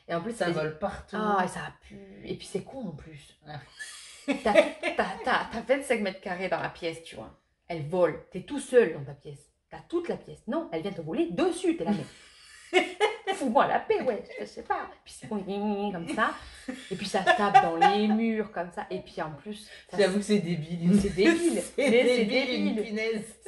Et en plus, Ça vole partout. Ah, et ça pue. Et puis c'est con en plus. Ah. T'as 25 mètres carrés dans la pièce, tu vois. Elle vole. T'es tout seul dans ta pièce. T'as toute la pièce. Non, elle vient te voler dessus. T'es là, mais fous-moi la paix, ouais. Je sais pas. Puis c'est comme ça. Et puis ça tape dans les murs comme ça. Et puis en plus, j'avoue que c'est débile. C'est débile. C'est Mais c'est débile, une débile. punaise.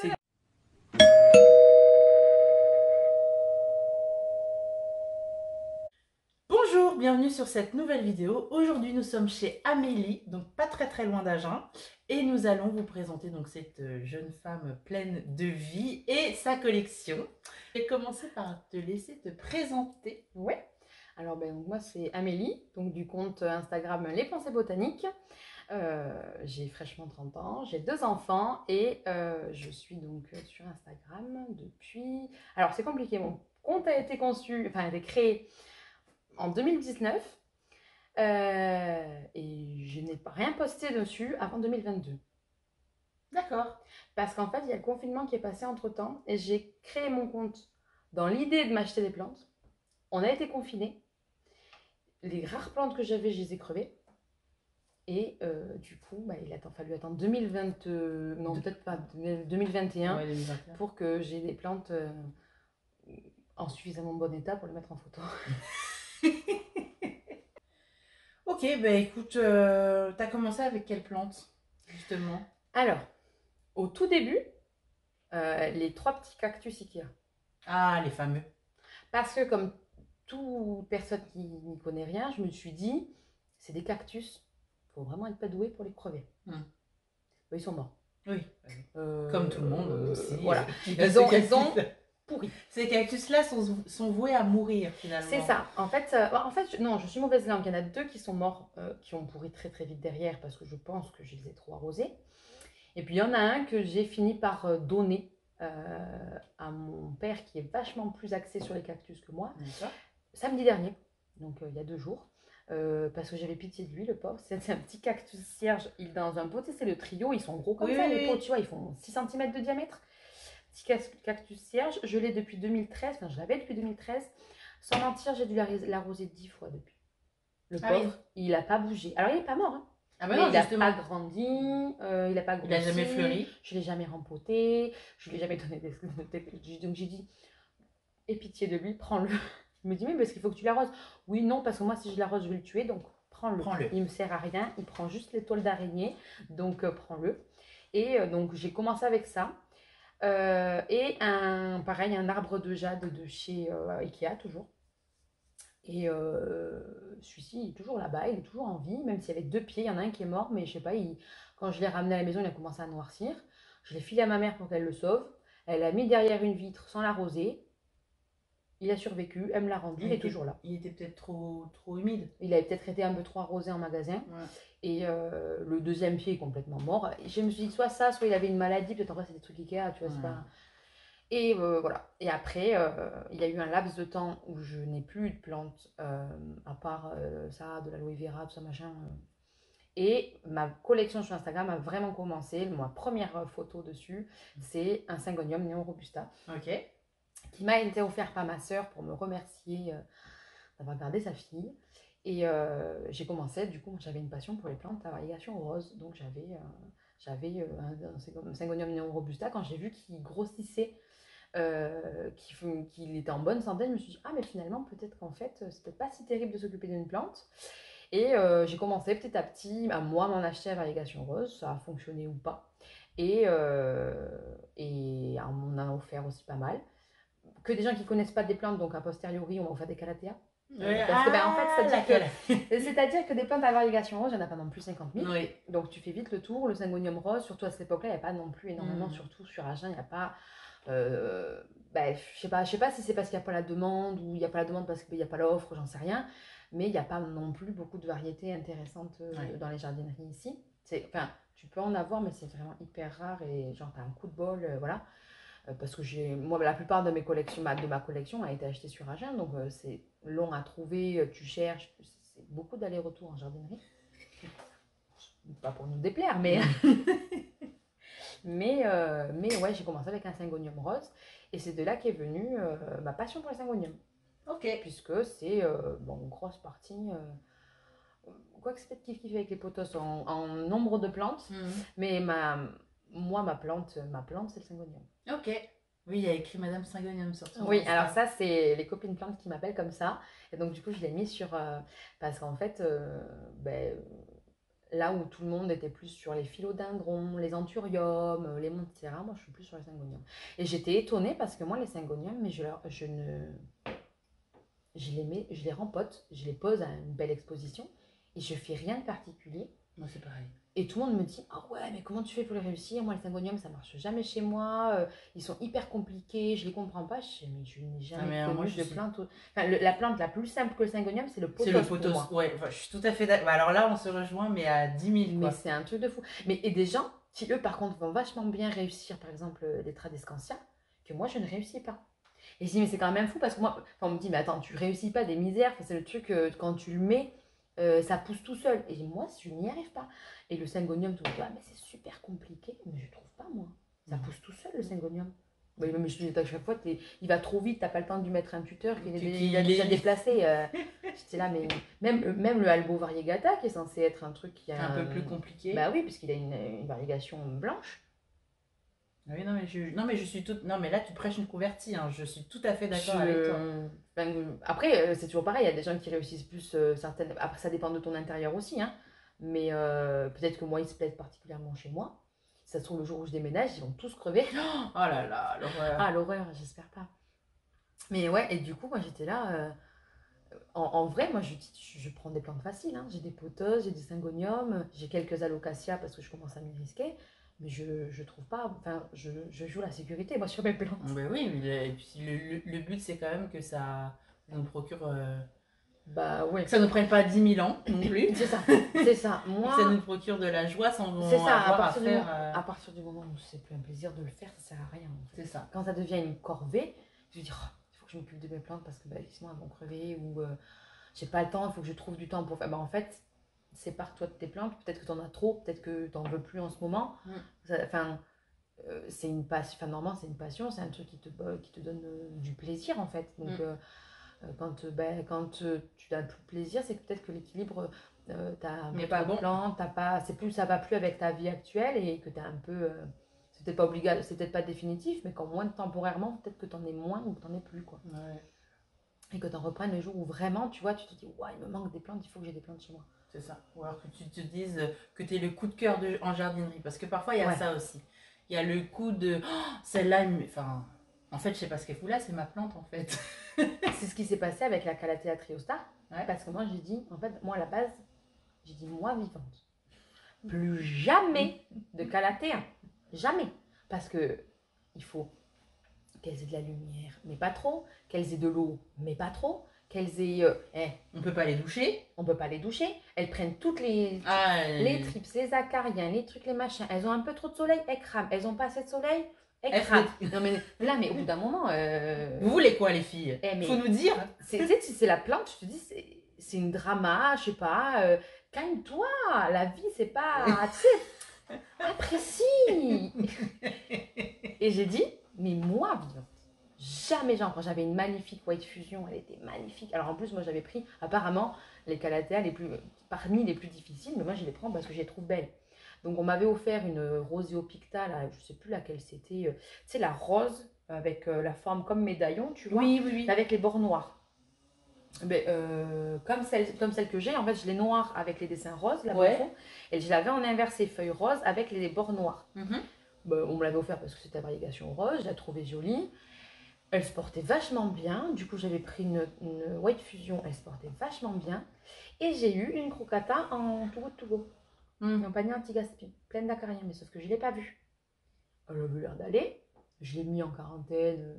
Bonjour, bienvenue sur cette nouvelle vidéo. Aujourd'hui, nous sommes chez Amélie, donc pas très loin d'Agen, et nous allons vous présenter donc cette jeune femme pleine de vie et sa collection. Je vais commencer par te laisser te présenter. Ouais. Alors moi c'est Amélie, donc du compte Instagram Les Pensées Botaniques. J'ai fraîchement 30 ans, j'ai 2 enfants et je suis donc sur Instagram depuis... Alors c'est compliqué, mon compte a été conçu, enfin a été créé en 2019 et je n'ai rien posté dessus avant 2022. D'accord. Parce qu'en fait, il y a le confinement qui est passé entre-temps et j'ai créé mon compte dans l'idée de m'acheter des plantes. On a été confinés. Les rares plantes que j'avais, je les ai crevées. Et du coup, il a fallu attendre 2020, non peut-être pas, 2021, Ouais, 2021. pour que j'ai des plantes en suffisamment bon état pour les mettre en photo. Ok, écoute, t'as commencé avec quelle plante, justement? Alors, au tout début, les 3 petits cactus Ikea. Ah, les fameux. Parce que comme toute personne qui n'y connaît rien, je me suis dit, c'est des cactus, il faut vraiment être pas doué pour les crever. Ils sont morts. Oui, comme tout le monde aussi. Voilà, ils ont pourri. Ces cactus-là sont voués à mourir finalement. C'est ça. En fait, non, je suis mauvaise langue. Il y en a 2 qui sont morts, qui ont pourri très vite derrière parce que je pense que je les ai trop arrosés. Et puis il y en a un que j'ai fini par donner à mon père qui est vachement plus axé sur les cactus que moi. Samedi dernier, donc il y a 2 jours. Parce que j'avais pitié de lui, le pauvre. C'est un petit cactus cierge. Dans un pot, c'est le trio, ils sont gros comme ça, les pots, tu vois, ils font 6 cm de diamètre. Petit cactus cierge, je l'ai depuis 2013, enfin je l'avais depuis 2013. Sans mentir, j'ai dû l'arroser 10 fois depuis. Le pauvre, il n'a pas bougé. Alors il n'est pas mort, hein. Ah Mais non, il n'a pas grandi, il n'a pas grossi. Il n'a jamais fleuri. Je ne l'ai jamais rempoté, je ne lui ai jamais donné des... Donc j'ai dit, aie pitié de lui, prends-le. Il me dit, mais parce qu'il faut que tu l'arroses. Oui, non, parce que moi, si je l'arrose, je vais le tuer, donc prends-le. Il ne me sert à rien, il prend juste les toiles d'araignée, donc prends-le. Et donc j'ai commencé avec ça. Et pareil, un arbre de jade de chez Ikea, toujours. Et celui-ci, il est toujours là-bas, il est toujours en vie, même s'il y avait 2 pieds, il y en a un qui est mort, mais je sais pas, quand je l'ai ramené à la maison, il a commencé à noircir. Je l'ai filé à ma mère pour qu'elle le sauve. Elle l'a mis derrière une vitre sans l'arroser. Il a survécu, elle me l'a rendu, il est toujours là. Il était peut-être trop humide. Il avait peut-être été un peu trop arrosé en magasin. Ouais. Et le 2e pied est complètement mort. Et je me suis dit, soit ça, soit il avait une maladie, peut-être en vrai c'est des trucs Ikea, tu vois, c'est pas... Et voilà. Et après, il y a eu un laps de temps où je n'ai plus de plantes, à part ça, de l'aloe vera, tout ça, machin. Et ma collection sur Instagram a vraiment commencé. Ma première photo dessus, c'est un Syngonium Néon Robusta. Ok. Qui m'a été offert par ma sœur pour me remercier d'avoir gardé sa fille. Et j'ai commencé, du coup, j'avais une passion pour les plantes à variegation rose. Donc j'avais un Syngonium Néon Robusta. Quand j'ai vu qu'il grossissait, qu'il était en bonne santé, je me suis dit, ah mais finalement peut-être qu'en fait c'est peut-être pas si terrible de s'occuper d'une plante. Et j'ai commencé petit à petit à moi m'en acheter à variegation rose, ça a fonctionné ou pas. Et on m'en a offert aussi pas mal. Que des gens qui connaissent pas des plantes, donc a posteriori on m'a offert des calatéas. Parce que en fait, c'est-à-dire que des plantes à variegation rose, il n'y en a pas non plus 50 000. Oui. Donc tu fais vite le tour. Le Syngonium rose, surtout à cette époque-là, il n'y a pas non plus énormément, surtout sur Agen, il n'y a pas... je sais pas si c'est parce qu'il n'y a pas la demande ou il n'y a pas la demande parce qu'il n'y a pas l'offre, j'en sais rien, mais il n'y a pas non plus beaucoup de variétés intéressantes dans les jardineries ici. Enfin, tu peux en avoir, mais c'est vraiment hyper rare et genre t'as un coup de bol, voilà. Parce que moi la plupart de ma collection a été achetée sur Agen, donc c'est long à trouver, tu cherches, c'est beaucoup d'allers-retours en jardinerie. Pas pour nous déplaire, mais... mais ouais, j'ai commencé avec un Syngonium rose et c'est de là qu'est venue ma passion pour le Syngonium. Ok. Puisque c'est une grosse partie. Quoique c'est peut-être kiff-kiff avec les potos en nombre de plantes. Mais ma plante c'est le syngonium. Ok. Oui, il y a écrit Madame Syngonium sur ton Oui, Insta. alors ça, c'est les copines plantes qui m'appellent comme ça. Et donc, du coup, je l'ai mis sur. Parce qu'en fait, là où tout le monde était plus sur les philodendrons, les anthuriums, les monstera, moi, je suis plus sur les syngoniums. Et j'étais étonnée parce que moi, les syngoniums, mais je les rempote, je les pose à une belle exposition et je fais rien de particulier. Moi, c'est pareil. Et tout le monde me dit ah ouais, mais comment tu fais pour les réussir? Moi, les syngoniums, ça marche jamais chez moi. Ils sont hyper compliqués, je les comprends pas. Mais je n'ai jamais connu de plante. Enfin, la plante la plus simple que le syngonium, c'est le pothos. C'est le pothos, ouais. Enfin, je suis tout à fait d'accord. Alors là, on se rejoint, mais à 10 000. Mais c'est un truc de fou. Et des gens qui, eux, par contre, vont vachement bien réussir, par exemple, les tradescantia, que moi, je ne réussis pas. Et je dis, mais c'est quand même fou parce que moi, on me dit, mais attends, tu réussis pas des misères. C'est le truc, quand tu le mets, ça pousse tout seul. Et moi, je n'y arrive pas. Et le syngonium, tout le monde dit, ah, mais c'est super compliqué. Mais je trouve pas, moi. Ça pousse tout seul, le syngonium. Mais je dis à chaque fois, il va trop vite, t'as pas le temps de lui mettre un tuteur qu'il a déjà déplacé. J'étais là, mais même le Albo variegata, qui est censé être un truc qui a un peu plus compliqué. Bah oui, puisqu'il a une variegation blanche. Oui, non, mais je suis toute. Non, mais là, tu prêches une convertie. Hein. Je suis tout à fait d'accord avec toi. Après, c'est toujours pareil. Il y a des gens qui réussissent plus certaines. Après, ça dépend de ton intérieur aussi. Hein. Mais peut-être que moi, ils se plaisent particulièrement chez moi. Si ça se trouve, le jour où je déménage, ils vont tous crever. Oh là là, l'horreur. Ah, l'horreur, j'espère pas. Mais ouais, et du coup, moi, j'étais là. En vrai, moi, je prends des plantes faciles. Hein. J'ai des pothos, j'ai des syngoniums, j'ai quelques alocasias parce que je commence à m'y risquer. Mais je trouve pas. Enfin, je joue la sécurité, moi, sur mes plantes. Ben oui, et puis le but, c'est quand même que ça nous procure. Bah ouais. Que ça ne prenne pas 10 000 ans non plus. C'est ça, c'est ça. Moi, que ça nous procure de la joie sans c'est ça, avoir à partir du moment où c'est plus un plaisir de le faire, ça sert à rien. En fait. C'est ça. Quand ça devient une corvée, je me dis, oh, il faut que je m'occupe de mes plantes parce que sinon elles vont crever ou j'ai pas le temps, il faut que je trouve du temps pour faire. Bah en fait, sépare-toi de tes plantes. Peut-être que tu en as trop, peut-être que tu n'en veux plus en ce moment. Enfin, c'est une passion. Enfin, normalement, c'est une passion, c'est un truc qui te donne du plaisir en fait. Donc, quand tu n'as plus de plaisir, c'est que peut-être que l'équilibre, t'as pas bon. Plante, ça va plus avec ta vie actuelle et que tu es un peu. C'est peut-être pas obligatoire, c'est peut-être pas définitif, mais quand moins temporairement, peut-être que tu en es moins ou que tu n'en es plus. Quoi. Ouais. Et que tu en reprennes le jour où vraiment, tu vois, tu te dis, ouais, il me manque des plantes, il faut que j'ai des plantes chez moi. C'est ça. Ou alors que tu te dises que tu es le coup de cœur en jardinerie. Parce que parfois, il y a ça aussi. Il y a le coup de celle-là, enfin, en fait, je sais pas ce qu'elle fout là, c'est ma plante en fait. C'est ce qui s'est passé avec la Calathea triosta. Parce que moi, j'ai dit, en fait, moi à la base, j'ai dit, moi vivante, plus jamais de Calathea. Jamais. Parce que il faut qu'elles aient de la lumière, mais pas trop. Qu'elles aient de l'eau, mais pas trop. Qu'elles aient. On peut pas les doucher. On peut pas les doucher. Elles prennent toutes les trips, les acariens, les trucs, les machins. Elles ont un peu trop de soleil, elles crament. Elles ont pas assez de soleil, elles crament. Non mais là, mais au bout d'un moment. Vous voulez quoi, les filles? Faut nous dire. Tu sais, si c'est la plante, je te dis, c'est une drama, je sais pas. Calme-toi, la vie, c'est pas. Tu sais, apprécie. Et j'ai dit, mais moi, vivante, jamais j'en prends. J'avais une magnifique White Fusion, elle était magnifique. Alors en plus, moi j'avais pris apparemment les Calathea parmi les plus difficiles, mais moi je les prends parce que je les trouve belles. Donc on m'avait offert une Roseo Picta, là, je sais plus laquelle c'était. Tu sais, la rose avec la forme comme médaillon, tu vois. Oui. Avec les bords noirs. Mais, comme celle que j'ai, en fait, je l'ai noire avec les dessins roses, là, fond, et je l'avais en inversé, feuille rose avec les bords noirs. On me l'avait offert parce que c'était la variegation rose, je la trouvais jolie. Elle se portait vachement bien. Du coup, j'avais pris une White Fusion, elle se portait vachement bien. Et j'ai eu une crocata en to go. En panier anti-gaspi, pleine d'acariens, mais sauf que je ne l'ai pas vue. Elle avait l'air d'aller. Je l'ai mis en quarantaine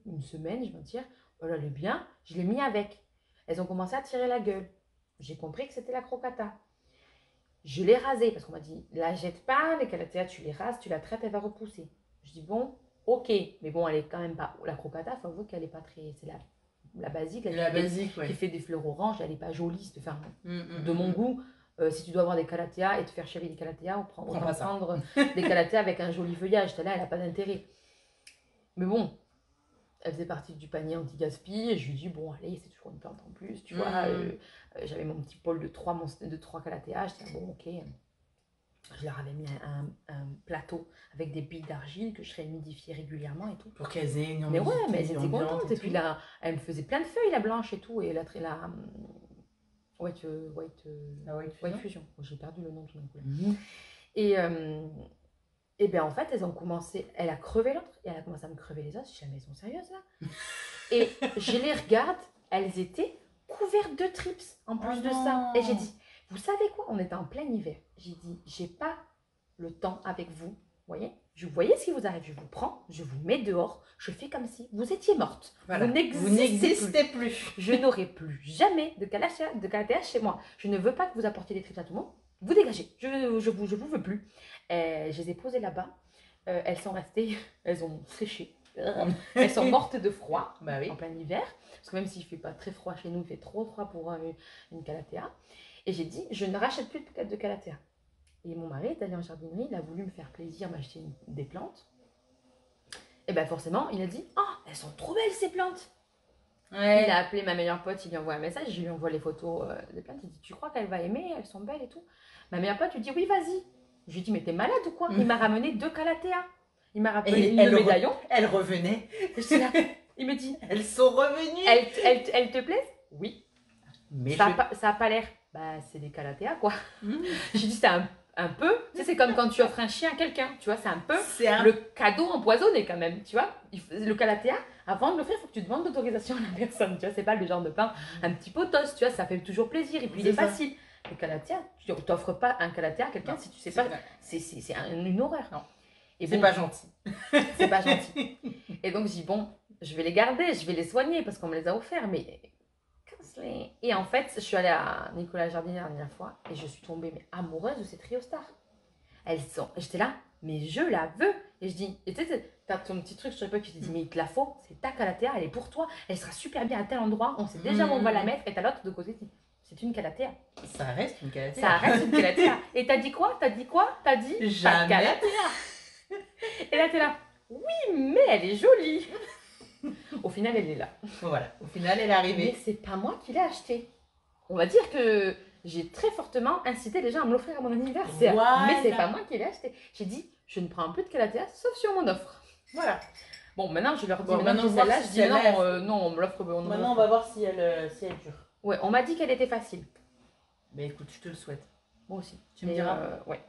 une semaine, je vais dire. Elle allait bien. Je l'ai mis avec. Elles ont commencé à tirer la gueule. J'ai compris que c'était la crocata. Je l'ai rasée parce qu'on m'a dit, la jette pas, les Calathea, tu les rases, tu la traites, elle va repousser. Je dis bon, ok, mais bon, elle est quand même pas. La crocata, il faut avouer qu'elle est pas très. C'est la basique, qui fait des fleurs oranges, elle est pas jolie. Enfin, de mon goût, si tu dois avoir des Calathea et te faire chérir des Calathea, autant prendre des Calathea avec un joli feuillage. Là, elle n'a pas d'intérêt. Mais bon, elle faisait partie du panier anti-gaspi. Et je lui dis, bon, allez, c'est toujours une plante en plus, tu vois. J'avais mon petit pôle de 3 calatéas. Je disais, bon, ok. Je leur avais mis un plateau avec des billes d'argile que je réhumidifiais régulièrement et tout. Pour qu'elles aient une mais ouais, mais elles étaient contentes. Et puis là, elle me faisait plein de feuilles, la blanche et tout. Et la White Fusion. J'ai perdu le nom tout d'un coup. Et bien en fait, elles ont commencé. Elle a crevé l'autre et elle a commencé à me crever les os. Je dis, mais elles sont sérieuses là. Et je les regarde, elles étaient couvertes de trips en plus de ça. Et j'ai dit, vous savez quoi? On était en plein hiver. J'ai dit, j'ai pas le temps avec vous. Voyez, vous voyez ce qui vous arrive. Je vous prends, je vous mets dehors. Je fais comme si vous étiez morte. Voilà. Vous n'existez plus. Je n'aurai plus jamais de calatéas chez moi. Je ne veux pas que vous apportiez des trips à tout le monde. Vous dégagez. Je vous veux plus. Je les ai posées là-bas. Elles sont restées. Elles ont séché. Elles sont mortes de froid en plein hiver. Parce que même s'il ne fait pas très froid chez nous, il fait trop froid pour une calatéa. Et j'ai dit, je ne rachète plus de calatéa. Et mon mari est allé en jardinerie, il a voulu me faire plaisir, m'acheter des plantes. Et bien forcément, il a dit, oh, elles sont trop belles ces plantes. Ouais. Il a appelé ma meilleure pote, il lui envoie un message, je lui envoie les photos des plantes. Il dit, tu crois qu'elle va aimer? Elles sont belles et tout. Ma meilleure pote lui dit, oui, vas-y. Je lui dis, mais t'es malade ou quoi? Il m'a ramené 2 calatéas. Il m'a rappelé le médaillon. Elle revenait. Là. Il me dit, elles sont revenues. Elles te plaisent? Oui. Mais ça n'a pas l'air. Bah, c'est des calatéas, quoi. Je dis, c'est un peu. Tu sais, c'est comme quand tu offres un chien à quelqu'un. Tu vois, c'est un peu le cadeau empoisonné, quand même. Tu vois, le calatéa, avant de l'offrir, il faut que tu demandes l'autorisation à la personne. Tu vois, c'est pas le genre de plante un petit potos. Tu vois, ça fait toujours plaisir. Et puis, il est facile. Le calatéa, tu n'offres pas un calatéa à quelqu'un si tu sais pas. C'est une horreur. Non. C'est pas gentil. C'est pas gentil. Et donc, je dis, bon, je vais les garder, je vais les soigner parce qu'on me les a offerts. Mais. Et en fait, je suis allée à Nicolas Jardinier la dernière fois et je suis tombée amoureuse de ces Triostar. J'étais là, mais je la veux. Et je dis, et tu sais, t'as ton petit truc sur le qui te dit, mais il te la faut, c'est ta calatéa, elle est pour toi, elle sera super bien à tel endroit, on sait déjà où on va la mettre. Et t'as l'autre de côté, c'est une calatéa. Ça reste une calatéa. Ça reste une calatéa. Et t'as dit quoi? T'as dit jamais. Pas de calatéa. Et là, t'es là, oui, mais elle est jolie. Au final, elle est là. Voilà, au final, elle est arrivée. Mais c'est pas moi qui l'ai acheté. On va dire que j'ai très fortement incité les gens à me l'offrir à mon anniversaire. Voilà. Mais c'est pas moi qui l'ai acheté. J'ai dit, je ne prends plus de calatéa, sauf si on m'en offre. Voilà. Bon, maintenant, je leur dis, maintenant que celle-là, je dis non, on me l'offre. Maintenant, on va voir si elle dure. Ouais, on m'a dit qu'elle était facile. Mais écoute, je te le souhaite. Moi aussi. Tu me diras. Ouais.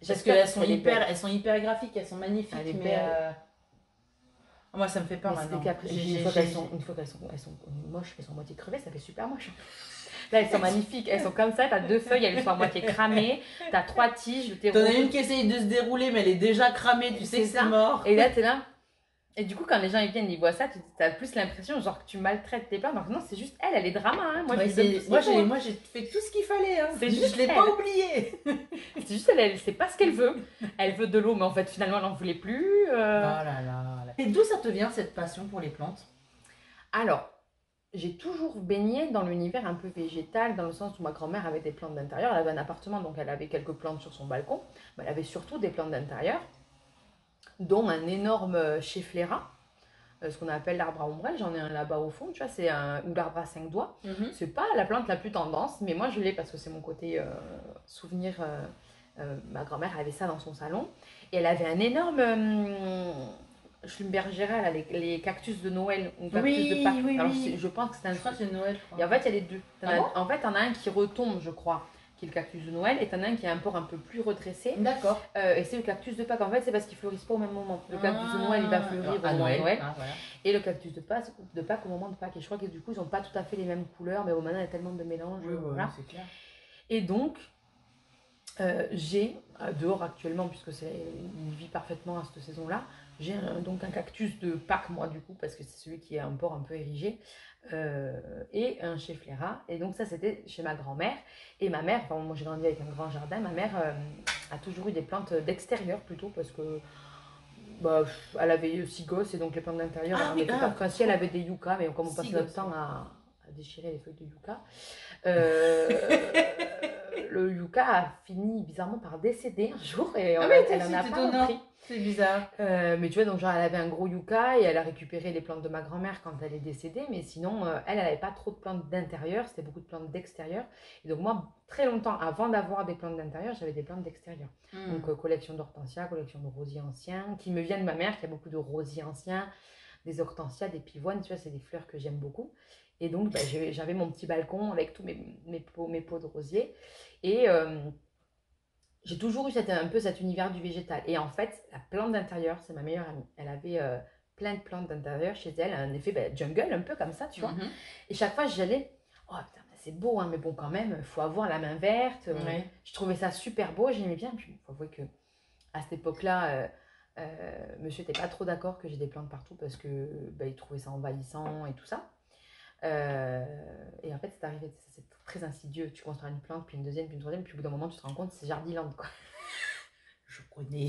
Parce qu'elles sont hyper graphiques, elles sont magnifiques, mais... Moi, ça me fait peur maintenant. Une fois qu'elles sont moches, qu'elles sont à moitié crevées, ça fait super moche. Là, elles sont magnifiques. Elles sont comme ça. T'as 2 feuilles, elles sont à moitié cramées. T'as 3 tiges. T'en as une qui essaye de se dérouler, mais elle est déjà cramée. Tu sais que c'est mort. Et là, t'es là. Et du coup, quand les gens ils viennent, ils voient ça, t'as plus l'impression genre que tu maltraites tes plantes. Alors que non, c'est juste elle est drama. Hein. Moi, j'ai fait tout ce qu'il fallait. Hein. Je l'ai pas oublié. C'est juste elle sait pas ce qu'elle veut. Elle veut de l'eau, mais en fait, finalement, elle n'en voulait plus. Oh là là. Et d'où ça te vient cette passion pour les plantes? Alors, j'ai toujours baigné dans l'univers un peu végétal, dans le sens où ma grand-mère avait des plantes d'intérieur. Elle avait un appartement, donc elle avait quelques plantes sur son balcon. Mais elle avait surtout des plantes d'intérieur, dont un énorme Schefflera, ce qu'on appelle l'arbre à ombrelle. J'en ai un là-bas au fond, tu vois, ou l'arbre à 5 doigts. C'est pas la plante la plus tendance, mais moi je l'ai parce que c'est mon côté souvenir. Ma grand-mère avait ça dans son salon. Et elle avait un énorme Schlumbergera, les cactus de Noël, ou cactus de Pâques. Oui, alors je pense que c'est un... Je crois que c'est Noël. Et en fait, il y a les deux. En fait, t'en as un qui retombe, je crois, qui est le cactus de Noël, et t'en as un qui est un peu plus redressé. D'accord. Et c'est le cactus de Pâques. En fait, c'est parce qu'ils fleurissent pas au même moment. Le cactus de Noël, il va fleurir au moment de Noël. Voilà. Et le cactus de Pâques au moment de Pâques. Et je crois que du coup, ils n'ont pas tout à fait les mêmes couleurs, mais au moment, il y a tellement de mélanges. Voilà. C'est clair. Et donc, j'ai, dehors actuellement, puisque il vit parfaitement à cette saison-là, j'ai donc un cactus de Pâques, moi, du coup, parce que c'est celui qui est un peu érigé. Et un Schefflera. Et donc ça c'était chez ma grand-mère. Et ma mère, enfin, moi j'ai grandi avec un grand jardin, ma mère a toujours eu des plantes d'extérieur plutôt parce que elle avait 6 gosses et donc les plantes d'intérieur si elle avait des yuccas, mais comme on passait notre temps à déchirer les feuilles de yucca, le yucca a fini bizarrement par décéder un jour et Ah elle en a pas repris. C'est bizarre. Mais tu vois, donc genre elle avait un gros yucca et elle a récupéré les plantes de ma grand-mère quand elle est décédée, mais sinon elle avait pas trop de plantes d'intérieur, c'était beaucoup de plantes d'extérieur. Et donc moi, très longtemps avant d'avoir des plantes d'intérieur, j'avais des plantes d'extérieur. Donc collection d'hortensias, collection de rosiers anciens, qui me viennent de ma mère, qui a beaucoup de rosiers anciens, des hortensias, des pivoines, tu vois, c'est des fleurs que j'aime beaucoup. Et donc bah, j'avais mon petit balcon avec tous mes pots de rosiers. Et j'ai toujours eu un peu cet univers du végétal. Et en fait, la plante d'intérieur, c'est ma meilleure amie. Elle avait plein de plantes d'intérieur chez elle, un effet jungle, un peu comme ça, tu vois. Et chaque fois, j'allais, oh putain, c'est beau, hein, mais bon, quand même, il faut avoir la main verte. Je trouvais ça super beau, j'aimais bien. Puis, il faut avouer que à cette époque-là, monsieur n'était pas trop d'accord que j'ai des plantes partout parce que bah, il trouvait ça envahissant et tout ça. Et en fait, c'est arrivé, c'est très insidieux. Tu construis une plante, puis une deuxième, puis une troisième, puis au bout d'un moment, tu te rends compte, c'est Jardiland, quoi. Je connais.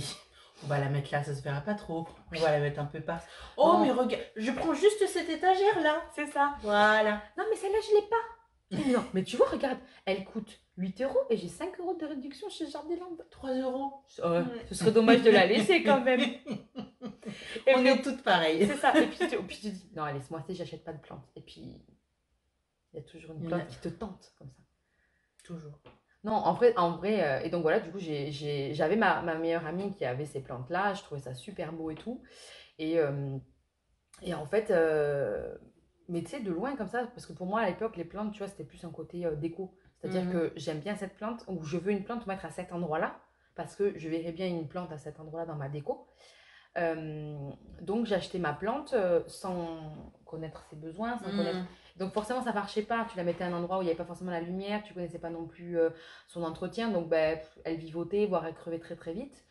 On va la mettre là, ça se verra pas trop. On va la mettre un peu par. Oh, non. Mais regarde, je prends juste cette étagère là. C'est ça. Voilà. Non, mais celle-là, je l'ai pas. Non, mais tu vois, regarde, elle coûte 8 € et j'ai 5 € de réduction chez Jardiland. 3 €. Ce serait dommage de la laisser quand même. Et on est toutes pareilles. C'est ça. Et puis tu dis, non, laisse-moi, j'achète pas de plantes. Et puis, il y a toujours une plante qui te tente comme ça. Toujours. Non, en vrai, et donc voilà, du coup, j'avais ma meilleure amie qui avait ces plantes-là, je trouvais ça super beau et tout. Et en fait, mais tu sais, de loin comme ça, parce que pour moi, à l'époque, les plantes, tu vois, c'était plus un côté déco. C'est-à-dire que j'aime bien cette plante, ou je veux une plante mettre à cet endroit-là, parce que je verrais bien une plante à cet endroit-là dans ma déco. Donc j'ai acheté ma plante sans connaître ses besoins, sans connaître... Donc forcément ça marchait pas, tu la mettais à un endroit où il n'y avait pas forcément la lumière, tu connaissais pas non plus son entretien, donc bah, elle vivotait, voire elle crevait très très vite.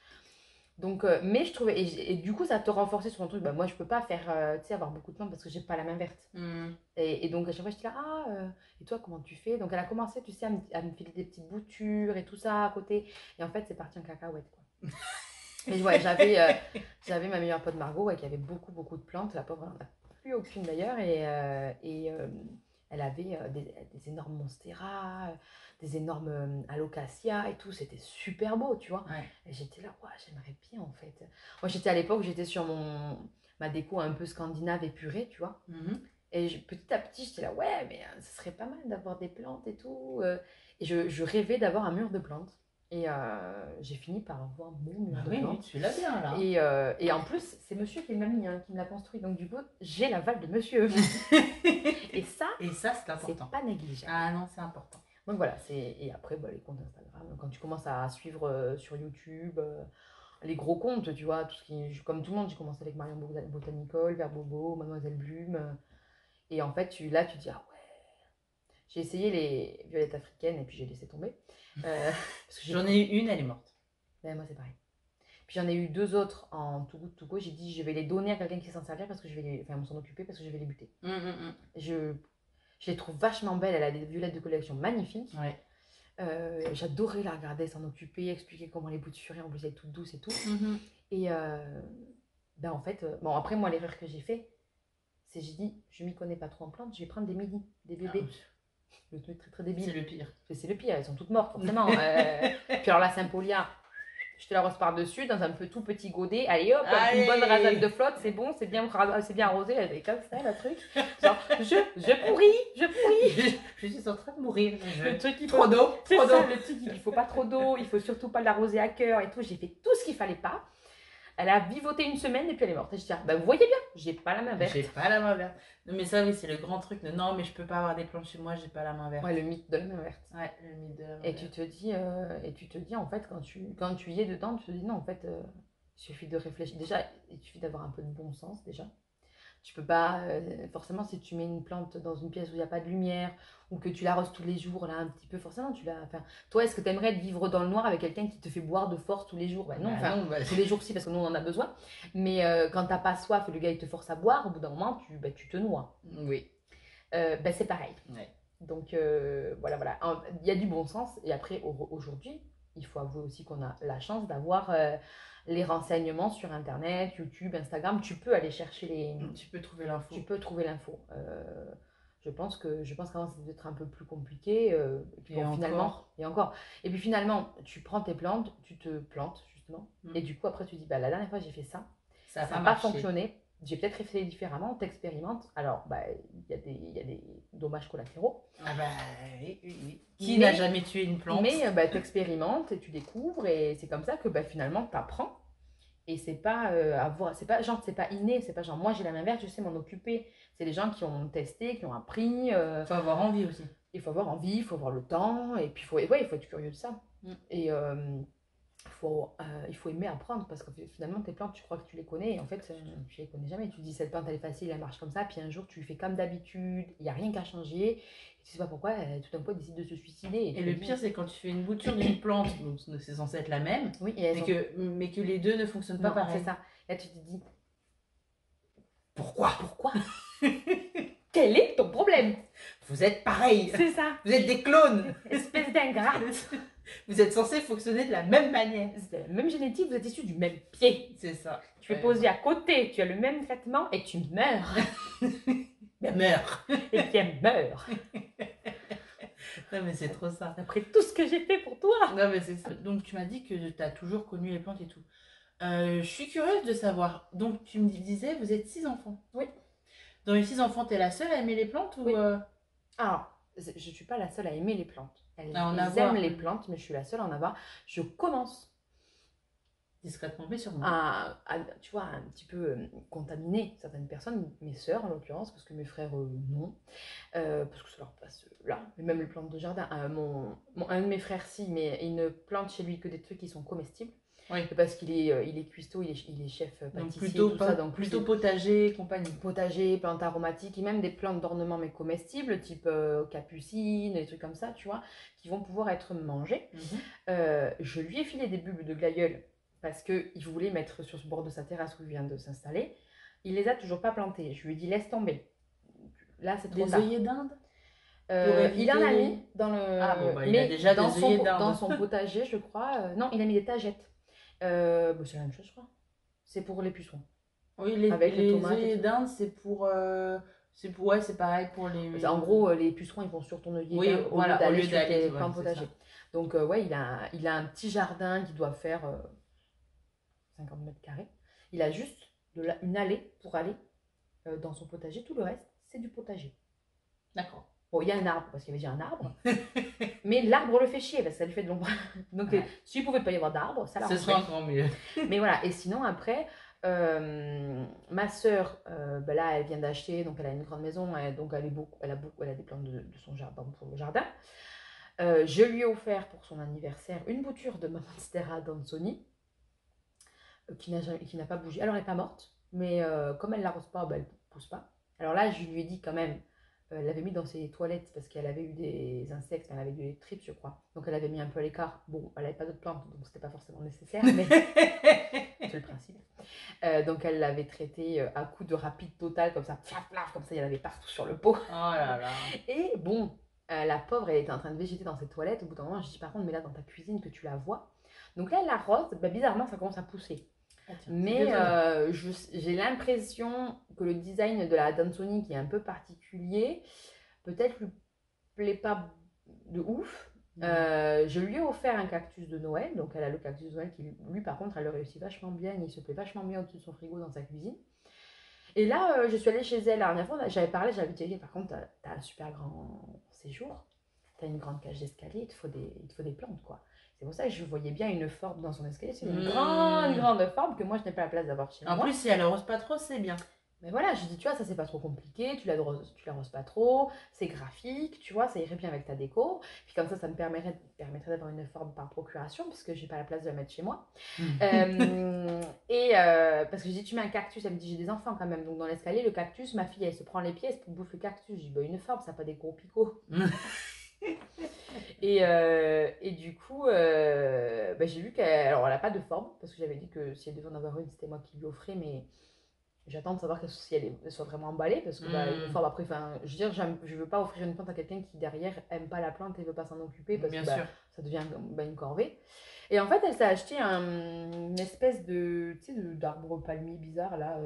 Donc, mais je trouvais, et du coup ça te renforçait sur ton truc, bah, moi je peux pas faire, tu sais, avoir beaucoup de plantes parce que j'ai pas la main verte. Et donc à chaque fois j'étais là, et toi comment tu fais? Donc elle a commencé, tu sais, à me filer des petites boutures et tout ça à côté, et en fait c'est parti en cacahuète quoi. Mais ouais, j'avais ma meilleure pote Margot qui avait beaucoup de plantes. La pauvre, elle n'en a plus aucune d'ailleurs. Et elle avait des énormes monstera, des énormes alocasia et tout. C'était super beau, tu vois. Ouais. Et j'étais là, ouais, j'aimerais bien en fait. Moi, j'étais à l'époque, j'étais sur ma déco un peu scandinave épurée, tu vois. Et petit à petit, j'étais là, ouais, mais ce serait pas mal d'avoir des plantes et tout. Et je rêvais d'avoir un mur de plantes. Et j'ai fini par avoir mon mur de plantes. Oui, tu l'as bien là. Et en plus, c'est monsieur qui m'a mis, qui me l'a construit. Donc du coup, j'ai l'aval de monsieur. et ça c'est important. C'est pas négligeable. Ah non, c'est important. Donc voilà, et après, bah, les comptes Instagram. Quand tu commences à suivre sur YouTube les gros comptes, tu vois, tout ce qui, comme tout le monde, j'ai commencé avec Marion Botanical, Vert Bobo, Mademoiselle Blume. Et en fait, tu dis, ah ouais. J'ai essayé les violettes africaines et puis j'ai laissé tomber. Parce que j'en ai eu une, elle est morte. Ben, moi, c'est pareil. Puis j'en ai eu 2 autres en tout goût. J'ai dit, je vais les donner à quelqu'un qui s'en servir parce que je vais s'en occuper parce que je vais les buter. Je les trouve vachement belles. Elle a des violettes de collection magnifiques. Ouais. J'adorais la regarder, s'en occuper, expliquer comment les bouturer. En plus, elle est toute douce et tout. Et ben en fait, bon, après, moi, l'erreur que j'ai fait, c'est j'ai dit, je m'y connais pas trop en plantes, je vais prendre des mini, des bébés. Le truc très très débile. C'est le pire. C'est le pire, elles sont toutes mortes, forcément. Puis alors la Saint-Paulia, je te la rose par-dessus dans un tout petit godet. Allez hop, une bonne rasade de flotte, c'est bon, c'est bien arrosé. Elle est comme ça, le truc. Genre, je pourris. Je suis en train de mourir. Le truc, trop d'eau. C'est ça, le truc, il faut pas trop d'eau, il faut surtout pas l'arroser à cœur et tout. J'ai fait tout ce qu'il fallait pas. Elle a vivoté une semaine et puis elle est morte. Et je dis, bah, vous voyez bien, j'ai pas la main verte. J'ai pas la main verte. Non, mais ça, oui, c'est le grand truc. Non, mais je peux pas avoir des plantes chez moi, j'ai pas la main verte. Ouais, le mythe de la main verte. Ouais, le mythe de la main verte. Tu te dis, en fait, quand tu y es dedans, tu te dis, non, en fait, il suffit de réfléchir. Déjà, il suffit d'avoir un peu de bon sens, déjà. Tu peux pas, forcément, si tu mets une plante dans une pièce où il n'y a pas de lumière ou que tu l'arroses tous les jours, là, un petit peu, forcément, toi, est-ce que tu aimerais vivre dans le noir avec quelqu'un qui te fait boire de force tous les jours? Bah non, tous les jours, si, parce que nous, on en a besoin. Mais quand t'as pas soif et le gars, il te force à boire, au bout d'un moment, tu te noies. Oui. C'est pareil. Ouais. Donc, voilà. Il y a du bon sens. Et après, aujourd'hui, il faut avouer aussi qu'on a la chance d'avoir... les renseignements sur Internet, YouTube, Instagram, tu peux aller chercher Tu peux trouver l'info. Tu peux trouver l'info. Je pense qu'avant, ça devait être un peu plus compliqué. Et puis, encore. Et encore. Et puis finalement, tu prends tes plantes, tu te plantes, justement. Et du coup, après, tu dis, bah, la dernière fois, j'ai fait ça. Ça n'a pas fonctionné. J'ai peut-être essayé différemment, t'expérimentes. Alors, bah, il y a des dommages collatéraux. Ah bah, oui. Qui n'a jamais tué une plante? Mais bah, t'expérimentes et tu découvres. Et c'est comme ça que bah, finalement, t'apprends. Et c'est pas c'est pas genre, c'est pas inné, c'est pas genre moi j'ai la main verte, je sais m'en occuper. C'est les gens qui ont testé, qui ont appris. Il faut avoir envie aussi. Il faut avoir envie, il faut avoir le temps, et puis il faut être curieux de ça. Et il faut aimer apprendre, parce que finalement tes plantes, tu crois que tu les connais, et en fait tu les connais jamais. Tu dis cette plante elle est facile, elle marche comme ça, puis un jour tu fais comme d'habitude, il n'y a rien qu'à changer, et tu sais pas pourquoi, tout d'un coup elle décide de se suicider. Et le pire c'est quand tu fais une bouture d'une plante, donc c'est censé être la même, oui, mais que les deux ne fonctionnent pas pareil. C'est ça. Là tu te dis, pourquoi quel est ton problème? Vous êtes pareil. C'est ça. Vous êtes des clones. Espèce d'ingrate. Vous êtes censés fonctionner de la même manière. C'est la même génétique, vous êtes issus du même pied. C'est ça. Tu es posé à côté, tu as le même traitement et tu meurs. Meurs. Et qui meurt. Non mais c'est trop ça. Après tout ce que j'ai fait pour toi. Non mais c'est ça. Donc tu m'as dit que tu as toujours connu les plantes et tout. Je suis curieuse de savoir. Donc tu me disais, vous êtes 6 enfants. Oui. Dans les 6 enfants, tu es la seule à aimer les plantes ou oui. Alors, je ne suis pas la seule à aimer les plantes. Elles aiment les plantes, mais je suis la seule à en avoir. Je commence discrètement, mais sûrement. Tu vois, un petit peu contaminer certaines personnes, mes sœurs en l'occurrence, parce que mes frères, non. Parce que ça leur passe là. Mais même les plantes de jardin. Un de mes frères, si, mais il ne plante chez lui que des trucs qui sont comestibles. Oui. Parce qu'il est cuistot, il est chef pâtissier, donc plutôt, tout ça. Donc plutôt potager et compagnie. Potager, plantes aromatiques, et même des plantes d'ornement mais comestibles, type capucine, des trucs comme ça, tu vois, qui vont pouvoir être mangées. Je lui ai filé des bulbes de glaïeul parce qu'il voulait mettre sur ce bord de sa terrasse où il vient de s'installer. Il les a toujours pas plantés. Je lui ai dit laisse tomber. Là, c'est trop tard. Des œillets d'Inde il en a mis dans le... Ah bon, bah, il a déjà des œillets d'Inde. Dans son potager, je crois. Non, il a mis des tagettes. C'est la même chose, je crois. C'est pour les pucerons. Oui, les œillets d'Inde, c'est pour... ouais, c'est pareil pour les... En gros, les pucerons, ils vont sur ton œillet d'Inde au lieu d'aller sur tes plantes potagers. Donc, ouais, il a un petit jardin qui doit faire 50 mètres carrés. Il a juste une allée pour aller dans son potager. Tout le reste, c'est du potager. D'accord. Bon, il y a un arbre, parce qu'il y avait déjà un arbre. Mais l'arbre le fait chier, parce que ça lui fait de l'ombre. Donc, s'il ne pouvait pas y avoir d'arbre, ça l'arrangerait. Ce serait encore mieux. Mais voilà, et sinon, après, ma sœur, là, elle vient d'acheter, donc elle a une grande maison, donc elle a des plantes de son jardin pour le jardin. Je lui ai offert pour son anniversaire une bouture de Monstera Dansoni, qui n'a pas bougé. Alors, elle n'est pas morte, mais comme elle ne l'arrose pas, elle ne pousse pas. Alors là, je lui ai dit quand même, elle l'avait mis dans ses toilettes parce qu'elle avait eu des insectes, elle avait eu des tripes, je crois. Donc elle avait mis un peu à l'écart. Bon, elle n'avait pas d'autres plantes, donc c'était pas forcément nécessaire, mais c'est le principe. Donc elle l'avait traité à coup de rapide total, comme ça, comme ça, il y en avait partout sur le pot. Oh là là. Et bon, la pauvre, elle était en train de végéter dans ses toilettes. Au bout d'un moment, je dis par contre, mets-la dans ta cuisine que tu la vois. Donc là, elle l'arrose, bizarrement, ça commence à pousser. Mais j'ai l'impression que le design de la Dansoni, qui est un peu particulier, peut-être lui plaît pas de ouf. Je lui ai offert un cactus de Noël, donc elle a le cactus de Noël qui, lui, par contre, elle le réussit vachement bien, il se plaît vachement bien au-dessus de son frigo dans sa cuisine. Et là, je suis allée chez elle la dernière fois, j'avais dit, par contre, t'as un super grand séjour, t'as une grande cage d'escalier, il te faut des plantes, quoi. C'est pour ça que je voyais bien une forme dans son escalier. C'est une grande forme que moi, je n'ai pas la place d'avoir chez moi. En plus, si elle arrose pas trop, c'est bien. Mais voilà, je dis, tu vois, ça, c'est pas trop compliqué. Tu l'arroses pas trop. C'est graphique, tu vois, ça irait bien avec ta déco. Puis comme ça me permettrait d'avoir une forme par procuration, parce que j'ai pas la place de la mettre chez moi. Parce que je dis, tu mets un cactus. Elle me dit, j'ai des enfants quand même. Donc dans l'escalier, le cactus, ma fille, elle se prend les pieds, elle se bouffe le cactus. Je dis, une forme, ça n'a pas des gros picots. Et du coup, j'ai vu qu'elle n'a pas de forme, parce que j'avais dit que si elle devait en avoir une, c'était moi qui lui offrais, mais j'attends de savoir si elle soit vraiment emballée, parce que une forme après, je veux dire, je veux pas offrir une plante à quelqu'un qui derrière aime pas la plante et veut pas s'en occuper, parce que ça devient une corvée. Et en fait, elle s'est acheté une espèce d'arbre palmier bizarre là.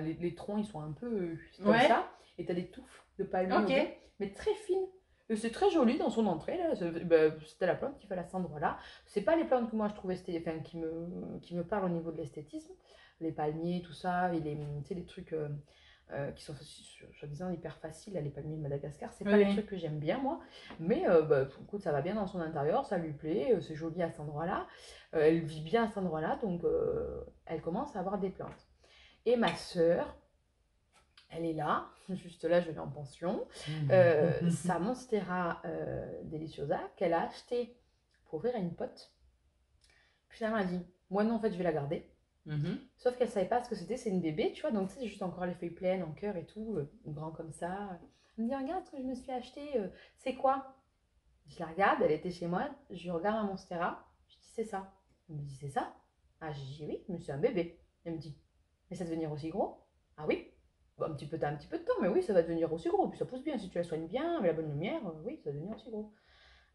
Les troncs, ils sont un peu comme ça. et tu as des touffes de palmier, mais très fines. Et c'est très joli dans son entrée, là. C'était la plante qui fait à cet endroit-là. C'est pas les plantes que moi je trouvais qui me parlent au niveau de l'esthétisme. Les palmiers, tout ça, et les trucs qui sont soi-disant hyper faciles, là, les palmiers de Madagascar, c'est pas les trucs que j'aime bien moi. Mais écoute, ça va bien dans son intérieur, ça lui plaît, c'est joli à cet endroit-là. Elle vit bien à cet endroit-là, donc elle commence à avoir des plantes. Et ma sœur, elle est là, juste là, je l'ai en pension. Sa Monstera Deliciosa qu'elle a acheté pour ouvrir à une pote. Puis elle m'a dit, moi non, en fait, je vais la garder. Sauf qu'elle savait pas ce que c'était, c'est une bébé, tu vois, donc c'est juste encore les feuilles pleines en cœur et tout, grand comme ça. Elle me dit, regarde ce que je me suis acheté, c'est quoi? Je la regarde, elle était chez moi, je regarde ma Monstera, je dis, c'est ça. Elle me dit, c'est ça? Ah, je dis, oui, mais c'est un bébé. Elle me dit, mais ça va devenir aussi gros? Ah oui? Bah, t'as un petit peu de temps, mais oui, ça va devenir aussi gros. Puis ça pousse bien, si tu la soignes bien, avec la bonne lumière, oui, ça va devenir aussi gros.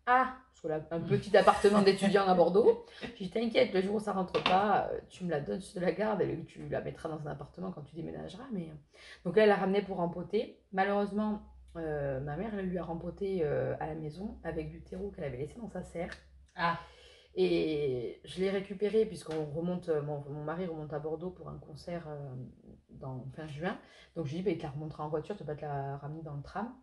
Ah, parce que là, un petit appartement d'étudiant à Bordeaux. Je dis, t'inquiète, le jour où ça rentre pas, tu me la donnes, je te la garde et tu la mettras dans un appartement quand tu déménageras. Mais... Donc là, elle l'a ramenée pour rempoter. Malheureusement, ma mère elle lui a rempoté à la maison avec du terreau qu'elle avait laissé dans sa serre. Ah. Et je l'ai récupéré puisqu'on remonte, mon mari remonte à Bordeaux pour un concert fin juin. Donc je lui ai dit, bah, il te la remontera en voiture, tu vas pas te la ramener dans le tram.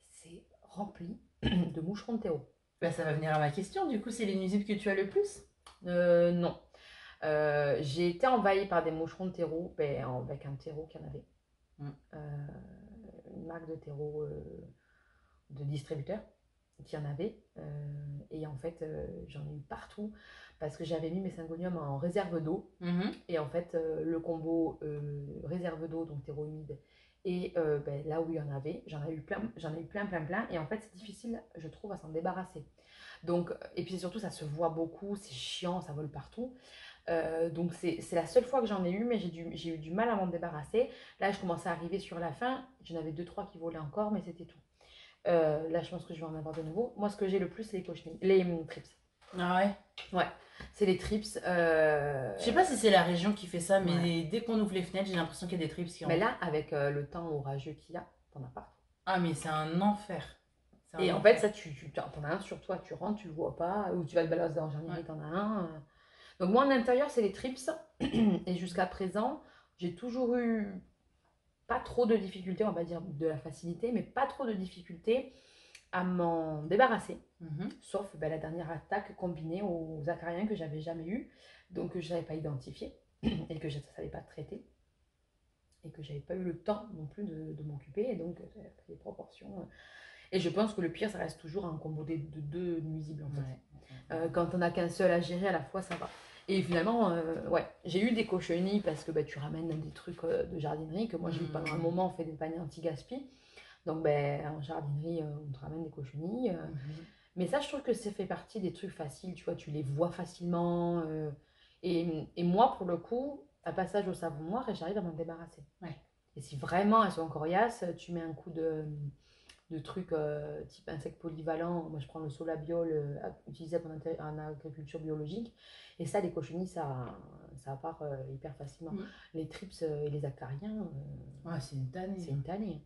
C'est rempli de moucherons de terreau. Bah, ça va venir à ma question, du coup, c'est les nuisibles que tu as le plus? Non. J'ai été envahie par des moucherons de terreau, avec un terreau qu'il y en avait. Une marque de terreau de distributeur qui en avait. Et en fait, j'en ai eu partout parce que j'avais mis mes syngoniums en réserve d'eau. Et en fait, le combo réserve d'eau, donc terreau humide, et là où il y en avait, j'en ai eu plein. Et en fait, c'est difficile, je trouve, à s'en débarrasser. Donc, et puis surtout, ça se voit beaucoup, c'est chiant, ça vole partout. Donc c'est la seule fois que j'en ai eu, mais j'ai eu du mal à m'en débarrasser. Là, je commençais à arriver sur la fin, j'en avais 2-3 qui volaient encore, mais c'était tout. Là, je pense que je vais en avoir de nouveau. Moi, ce que j'ai le plus, c'est les cochenilles, les trips. Ah ouais? Ouais, c'est les trips. Je sais pas si c'est la région qui fait ça, mais dès qu'on ouvre les fenêtres, j'ai l'impression qu'il y a des trips qui rentrent. Mais là, avec le temps orageux qu'il y a, t'en as partout. Ah, mais c'est un enfer. Et en fait, ça, t'en as un sur toi, tu rentres, tu le vois pas, ou tu vas te balader dans le jardin, t'en as un. Donc moi, en intérieur, c'est les trips. Et jusqu'à présent, j'ai toujours eu pas trop de difficultés, on va dire de la facilité, mais pas trop de difficultés à m'en débarrasser. Sauf la dernière attaque combinée aux acariens que j'avais jamais eu, donc que je n'avais pas identifié et que je ne savais pas traiter. Et que j'avais pas eu le temps non plus de m'occuper. Et donc, ça a pris des proportions. Et je pense que le pire, ça reste toujours un combo de deux nuisibles, en fait. Quand on n'a qu'un seul à gérer à la fois, ça va. Et finalement, j'ai eu des cochenilles parce que tu ramènes des trucs de jardinerie que moi j'ai eu pendant un moment fait des paniers anti-gaspi. Donc en jardinerie, on te ramène des cochenilles. Mais ça, je trouve que ça fait partie des trucs faciles, tu vois, tu les vois facilement. Et moi, pour le coup, à passage au savon noir, et j'arrive à m'en débarrasser. Et si vraiment elles sont coriaces, tu mets un coup de trucs type insectes polyvalents. Moi, je prends le solabiol utilisé en agriculture biologique. Et ça, les cochenilles, ça part hyper facilement. Les trips et les acariens, c'est une tannée. C'est une tannée.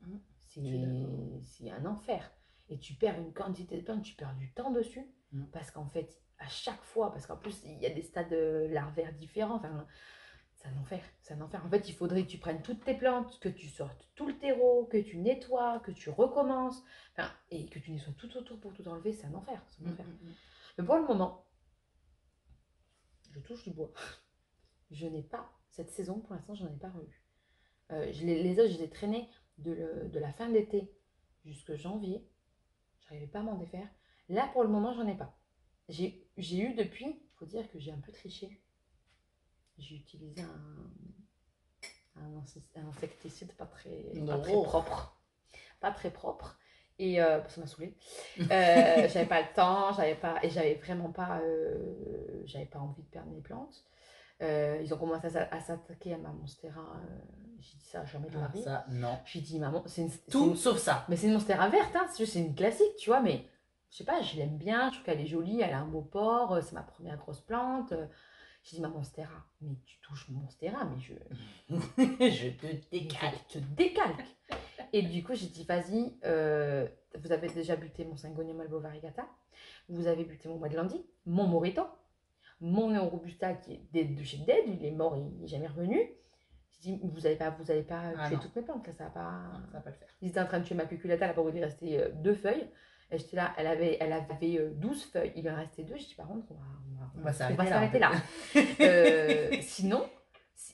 C'est un enfer. Et tu perds une quantité de plantes, tu perds du temps dessus. Parce qu'en fait, à chaque fois, parce qu'en plus, il y a des stades larvaires différents. Enfin, c'est un enfer. En fait, il faudrait que tu prennes toutes tes plantes, que tu sortes tout le terreau, que tu nettoies, que tu recommences, et que tu nettoies tout autour pour tout enlever. C'est un enfer. Mais pour le moment, je touche du bois. Je n'ai pas, cette saison, pour l'instant, j'en ai pas revu. Les autres, je les ai traînés de la fin d'été jusqu'à janvier. J'arrivais pas à m'en défaire. Là, pour le moment, j'en ai pas. J'ai eu depuis, il faut dire que j'ai un peu triché. J'ai utilisé un insecticide pas très propre. Pas très propre. Et ça m'a saoulée. J'avais pas le temps, j'avais vraiment pas envie de perdre mes plantes. Ils ont commencé à s'attaquer à ma Monstera. J'ai dit ça jamais de la vie. Ça, non. J'ai dit, maman, sauf ça. Mais c'est une Monstera verte, hein. C'est une classique, tu vois, mais je sais pas, je l'aime bien, je trouve qu'elle est jolie, elle a un beau port, c'est ma première grosse plante. J'ai dit, ma Monstera, mais tu touches mon Monstera, mais je je te décalque. Je te décalque. Et du coup, j'ai dit, vas-y, vous avez déjà buté mon Syngonium albo variegata, vous avez buté mon Madlandi, mon Morito, mon Neo Robusta qui est dead de chez Dead, il est mort, il n'est jamais revenu. J'ai dit, vous n'allez pas tuer toutes mes plantes, là, ça va pas... Non, ça va pas le faire. Ils étaient en train de tuer ma cuculata, elle a pas voulu rester 2 feuilles. Et j'étais là, elle avait 12 feuilles, il en restait 2. Je dis, par contre, on va s'arrêter là. Sinon,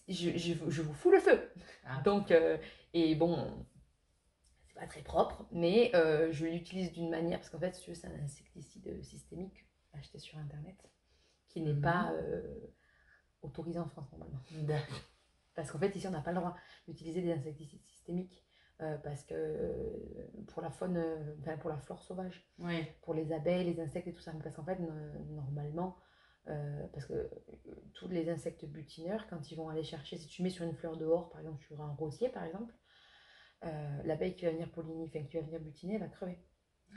je vous fous le feu. Donc, et bon, c'est pas très propre, mais je l'utilise d'une manière, parce qu'en fait, si tu veux, c'est un insecticide systémique acheté sur Internet, qui n'est pas autorisé en France normalement. Parce qu'en fait, ici, on n'a pas le droit d'utiliser des insecticides systémiques. Parce que pour la faune, pour la flore sauvage, pour les abeilles, les insectes et tout ça, parce qu'en fait, normalement, parce que tous les insectes butineurs, quand ils vont aller chercher, si tu mets sur une fleur dehors, par exemple sur un rosier par exemple, l'abeille qui va venir polliniser, enfin qui va venir butiner, elle va crever.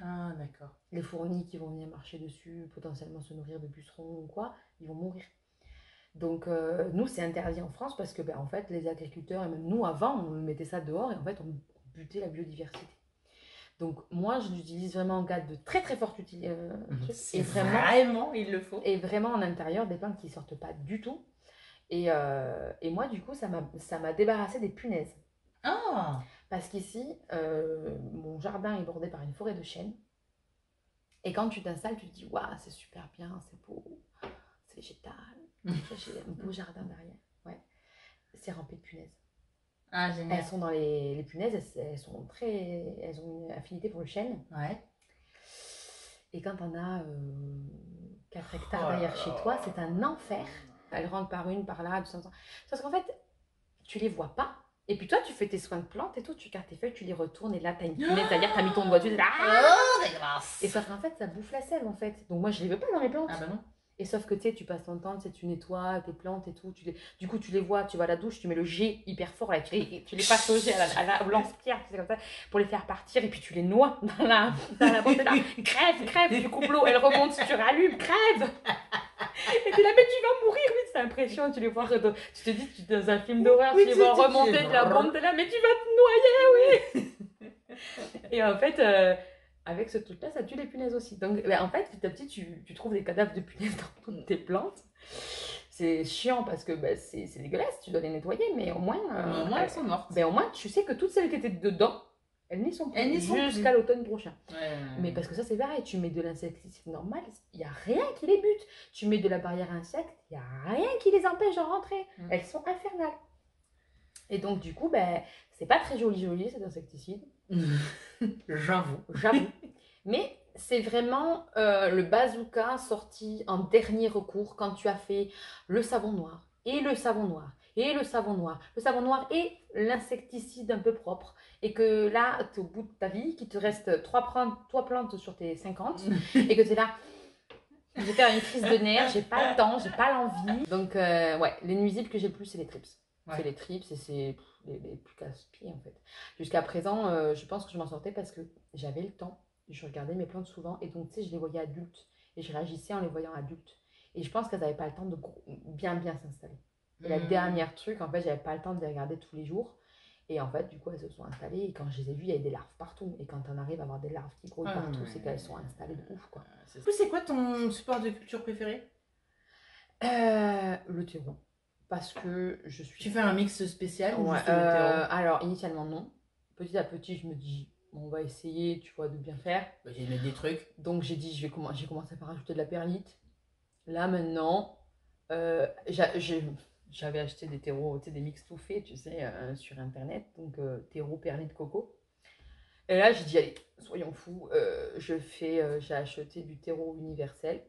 Ah, d'accord. Les fourmis qui vont venir marcher dessus, potentiellement se nourrir de pucerons ou quoi, ils vont mourir. Donc nous, c'est interdit en France parce que en fait, les agriculteurs, et même nous avant, on mettait ça dehors et en fait, on butait la biodiversité. Donc moi, je l'utilise vraiment en cas de très très forte utilisation. Et vraiment, il le faut. Et vraiment en intérieur, des plantes qui ne sortent pas du tout. Et moi, du coup, ça m'a débarrassé des punaises. Ah. Parce qu'ici, mon jardin est bordé par une forêt de chênes. Et quand tu t'installes, tu te dis, waouh, c'est super bien, c'est beau, c'est végétal. J'ai un beau jardin derrière. Ouais. C'est rempli de punaises. Ah, génial. Elles sont dans les punaises, elles ont une affinité pour le chêne. Ouais. Et quand on a 4 hectares derrière chez toi, c'est un enfer. Elles rentrent par une, par là, tout ça. Parce qu'en fait, tu les vois pas. Et puis toi, tu fais tes soins de plantes et tout, tu gardes tes feuilles, tu les retournes et là, t'as une punaise, c'est-à-dire que t'as mis ton doigt dessus, et sauf qu'en fait, ça bouffe la sève en fait. Donc moi, je les veux pas dans mes plantes. Ah bah non. Et sauf que tu sais, tu passes ton temps, tu nettoies tes plantes et tout. Du coup, tu les vois, tu vas à la douche, tu mets le jet hyper fort, là, tu les passes au jet à la lance-pierre, tu sais, comme ça, pour les faire partir. Et puis tu les noies dans la boîte là. Crève, tu coupes l'eau, elle remonte, tu rallumes, crève. Et tu la mets, tu vas mourir, oui, c'est impressionnant. Tu les vois, tu te dis, tu es dans un film d'horreur, tu les vois remonter de la bombe, t'es là, mais tu vas te noyer, oui. Et en fait. Avec ce truc-là, ça tue les punaises aussi. Donc, en fait, petit à petit, tu trouves des cadavres de punaises dans toutes tes plantes. C'est chiant parce que c'est dégueulasse, tu dois les nettoyer, mais au moins elles sont mortes. Au moins, tu sais que toutes celles qui étaient dedans, elles n'y sont plus jusqu'à l'automne prochain. Mais parce que ça, c'est pareil, tu mets de l'insecticide normal, il n'y a rien qui les bute. Tu mets de la barrière insecte, il n'y a rien qui les empêche de rentrer. Elles sont infernales. Et donc, du coup, c'est pas très joli cet insecticide. J'avoue. Mais c'est vraiment le bazooka sorti en dernier recours quand tu as fait le savon noir et le savon noir et le savon noir. Le savon noir et l'insecticide un peu propre. Et que là, tu es au bout de ta vie, qu'il te reste 3 plantes sur tes 50 et que tu es là. Je vais faire une crise de nerfs, j'ai pas le temps, j'ai pas l'envie. Donc, les nuisibles que j'ai le plus, c'est les trips. Ouais. C'est les trips et c'est les plus casse-pieds en fait. Jusqu'à présent, je pense que je m'en sortais parce que j'avais le temps. Je regardais mes plantes souvent et donc tu sais, je les voyais adultes et je réagissais en les voyant adultes. Et je pense qu'elles n'avaient pas le temps de bien s'installer. Et la dernière truc, en fait, j'avais pas le temps de les regarder tous les jours. Et en fait, du coup, elles se sont installées et quand je les ai vues, il y avait des larves partout. Et quand on arrive à avoir des larves qui grouillent partout, c'est qu'elles sont installées de ouf, quoi. C'est quoi ton support de culture préféré? Le terreau. Parce que je suis... Tu fais un mix spécial ou juste alors, initialement, non. Petit à petit, je me dis, on va essayer, tu vois, de bien faire. J'ai mis des trucs. Donc, j'ai dit, j'ai commencé par rajouter de la perlite. Là, maintenant, j'avais acheté des terreaux, tu sais, des mix tout faits, tu sais, sur Internet. Donc, terreau, perlite, coco. Et là, j'ai dit, allez, soyons fous. J'ai acheté du terreau universel,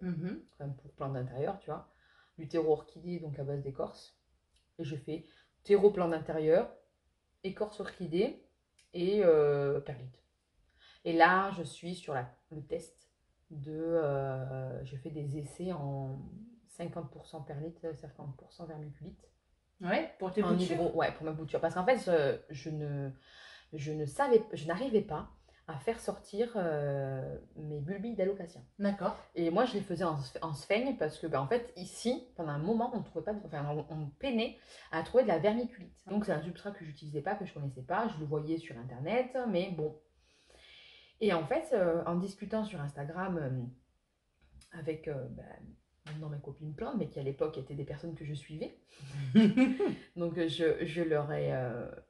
pour plantes d'intérieur, tu vois. Du terreau orchidée, donc à base d'écorce. Et je fais terreau plante d'intérieur, écorce orchidée et perlite. Et là, je suis sur le test de... je fais des essais en 50% perlite, 50% vermiculite. Ouais, pour tes boutures. Ouais, pour ma bouture. Parce qu'en fait, je n'arrivais pas à faire sortir mes bulbilles d'alocasia. D'accord. Et moi, je les faisais en sphaigne parce que, en fait, ici, pendant un moment, on trouvait pas, on peinait à trouver de la vermiculite. Donc, c'est un substrat que j'utilisais pas, que je connaissais pas. Je le voyais sur Internet, mais bon. Et en fait, en discutant sur Instagram avec maintenant mes copines plantes, mais qui à l'époque étaient des personnes que je suivais. Donc je leur ai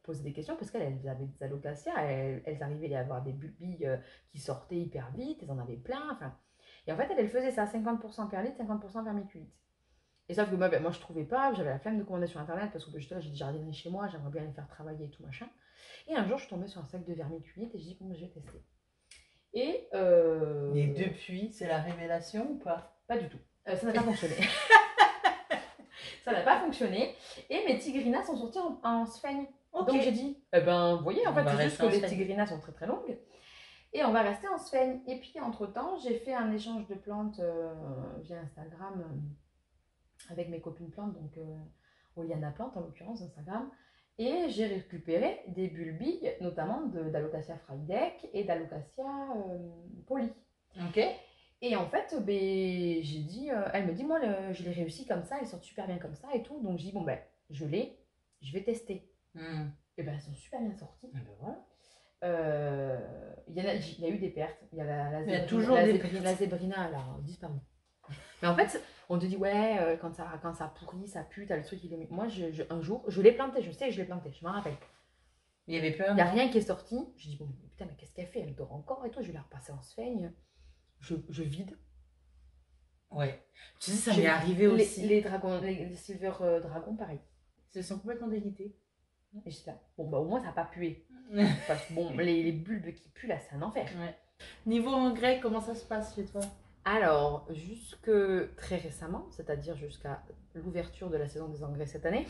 posé des questions parce qu'elles avaient des alocasias, elles arrivaient à avoir des bulbilles qui sortaient hyper vite, elles en avaient plein. Enfin. Et en fait, elles faisaient ça, 50% perlite, 50% vermiculite. Et sauf que moi je trouvais pas, j'avais la flemme de commander sur internet parce que j'ai des jardineries chez moi, j'aimerais bien les faire travailler et tout machin. Et un jour, je suis tombée sur un sac de vermiculite et je dis, bon, je vais tester. Et depuis, c'est la révélation ou pas? Pas du tout. Ça n'a pas fonctionné. Ça n'a pas fonctionné. Et mes tigrinas sont sorties en sphaigne. Okay. Donc j'ai dit, vous voyez, en fait, c'est juste que les tigrinas sont très très longues. Et on va rester en sphaigne. Et puis, entre-temps, j'ai fait un échange de plantes via Instagram avec mes copines plantes, donc Oliana Plante en l'occurrence, Instagram. Et j'ai récupéré des bulbilles, notamment d'Alocasia Frydek et d'Alocasia Poly. Ok. Et en fait, j'ai dit, elle me dit, moi, je l'ai réussi comme ça, elles sortent super bien comme ça et tout. Donc, je dis, bon, je vais tester. Et elles sont super bien sorties. Voilà. Il y a eu des pertes. Il y a il y a toujours des pertes. La zébrina, elle a disparu. Mais en fait, on te dit, ouais, quand ça pourrit, ça pue, t'as le truc, moi, un jour, je l'ai planté, je sais que je l'ai planté, je m'en rappelle. Il y avait peur. Il n'y a rien qui est sorti. Je dis, bon, putain, mais qu'est-ce qu'elle fait? Elle dort encore et tout, je vais la repasser en sphaigne. Je vide. Ouais. Tu sais, ça m'est arrivé aussi. Les silver dragons, pareil. Ils sont complètement délités. Et je sais pas. Bon, au moins, ça n'a pas pué. Parce que bon, les bulbes qui puent, là, c'est un enfer. Ouais. Niveau engrais, comment ça se passe chez toi? Alors, jusque très récemment, c'est-à-dire jusqu'à l'ouverture de la saison des engrais cette année,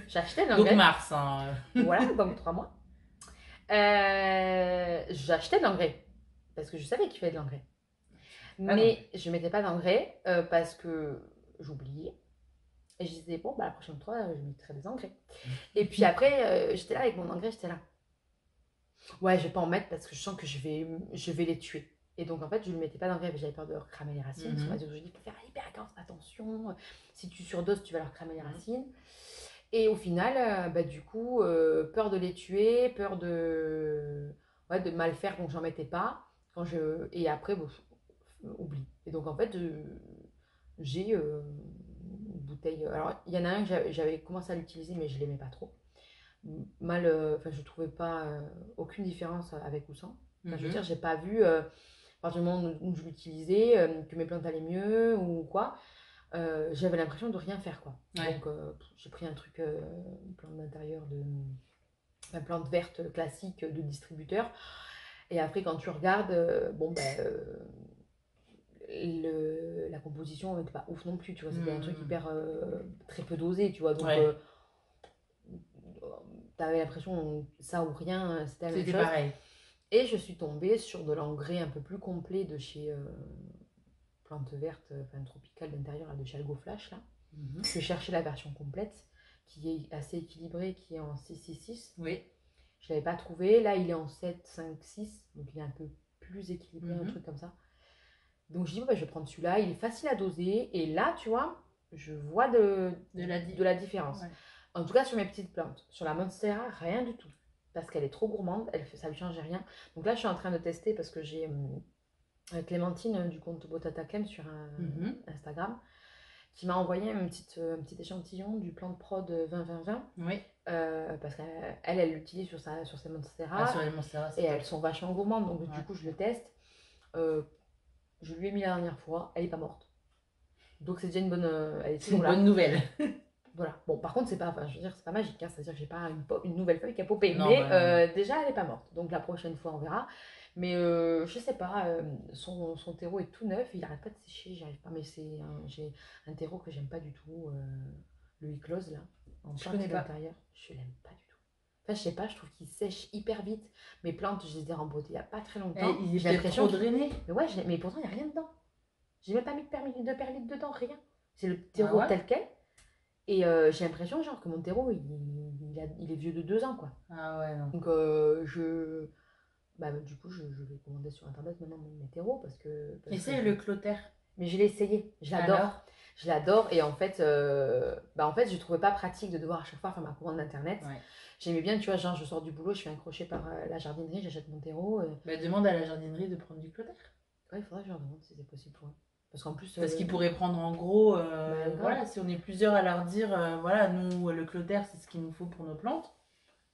j'achetais de l'engrais. Donc mars, hein. Voilà, donc 3 mois. J'achetais de l'engrais. Parce que je savais qu'il fallait de l'engrais. Mais je ne mettais pas d'engrais parce que j'oubliais. Et je disais, bon, la prochaine fois, je mettrai des engrais. Et puis après, j'étais là avec mon engrais, j'étais là. Ouais, je vais pas en mettre parce que je sens que je vais les tuer. Et donc, en fait, je ne mettais pas d'engrais, j'avais peur de leur cramer les racines. Parce qu'on m'a dit, il faut faire hyper attention. Si tu surdoses, tu vas leur cramer les racines. Et au final, du coup, peur de les tuer, peur de mal faire, donc j'en mettais pas. Et après, oublie. Et donc, en fait, j'ai une bouteille. Alors, il y en a un que j'avais commencé à l'utiliser, mais je l'aimais pas trop. Je trouvais pas aucune différence avec ou sans. Je veux dire, j'ai pas vu, à partir du moment où je l'utilisais, que mes plantes allaient mieux ou quoi. J'avais l'impression de rien faire, quoi. Ouais. Donc, j'ai pris un truc, une plante d'intérieur, une plante verte classique de distributeur. Et après, quand tu regardes, la composition n'était pas ouf non plus, tu vois. C'était un truc hyper très peu dosé, tu vois. Donc, t'avais l'impression ça ou rien, c'était la même chose. Pareil. Et je suis tombée sur de l'engrais un peu plus complet de chez Plante Verte, tropicale d'intérieur, de chez Algo Flash, là. Je cherchais la version complète, qui est assez équilibrée, qui est en 666. Oui. Je ne l'avais pas trouvé. Là, il est en 756, donc il est un peu plus équilibré, un truc comme ça. Donc, je dis, je vais prendre celui-là. Il est facile à doser. Et là, tu vois, je vois de la différence. Ouais. En tout cas, sur mes petites plantes. Sur la Monstera, rien du tout. Parce qu'elle est trop gourmande. Ça ne lui change rien. Donc là, je suis en train de tester parce que j'ai Clémentine du compte Botatakem sur Instagram qui m'a envoyé un petit échantillon du plan de prod 20-20-20. Oui. Parce qu'elle l'utilise sur ses Monstera. Sur les Monstera. Et elles sont vachement gourmandes. Donc du coup, je le teste. Je lui ai mis la dernière fois. Elle n'est pas morte. Donc c'est déjà une bonne nouvelle. Voilà. Bon, par contre, c'est pas magique. Hein. C'est-à-dire que j'ai pas une nouvelle feuille qui a popé. Non, mais déjà, elle n'est pas morte. Donc la prochaine fois, on verra. Mais je sais pas, son terreau est tout neuf, il arrête pas de sécher, j'arrive pas, mais j'ai un terreau que j'aime pas du tout, le Eclose là, en plein de l'intérieur, je l'aime pas du tout. Enfin, je sais pas, je trouve qu'il sèche hyper vite. Mes plantes, je les ai rembotées il y a pas très longtemps. Il est trop drainé. Mais ouais, mais pourtant il n'y a rien dedans. J'ai même pas mis de perlite dedans, rien. C'est le terreau tel quel. Et j'ai l'impression genre que mon terreau, il est vieux de 2 ans quoi. Ah ouais, non. Donc Bah, du coup, je vais commander sur internet maintenant mes terreaux parce Essaye que le Clotaire. Mais je l'ai essayé, je l'adore. Alors? Je l'adore et en fait, je trouvais pas pratique de devoir à chaque fois faire ma commande d'internet. Ouais. J'aimais bien, tu vois, genre je sors du boulot, je fais un crochet par la jardinerie, j'achète mon terreau. Bah, demande à la jardinerie de prendre du Clotaire. Ouais, il faudrait que je leur demande si c'est possible pour eux. Parce qu'en plus. Parce qu'ils pourraient prendre en gros, grave. voilà, si on est plusieurs à leur dire, voilà, nous, le Clotaire, c'est ce qu'il nous faut pour nos plantes.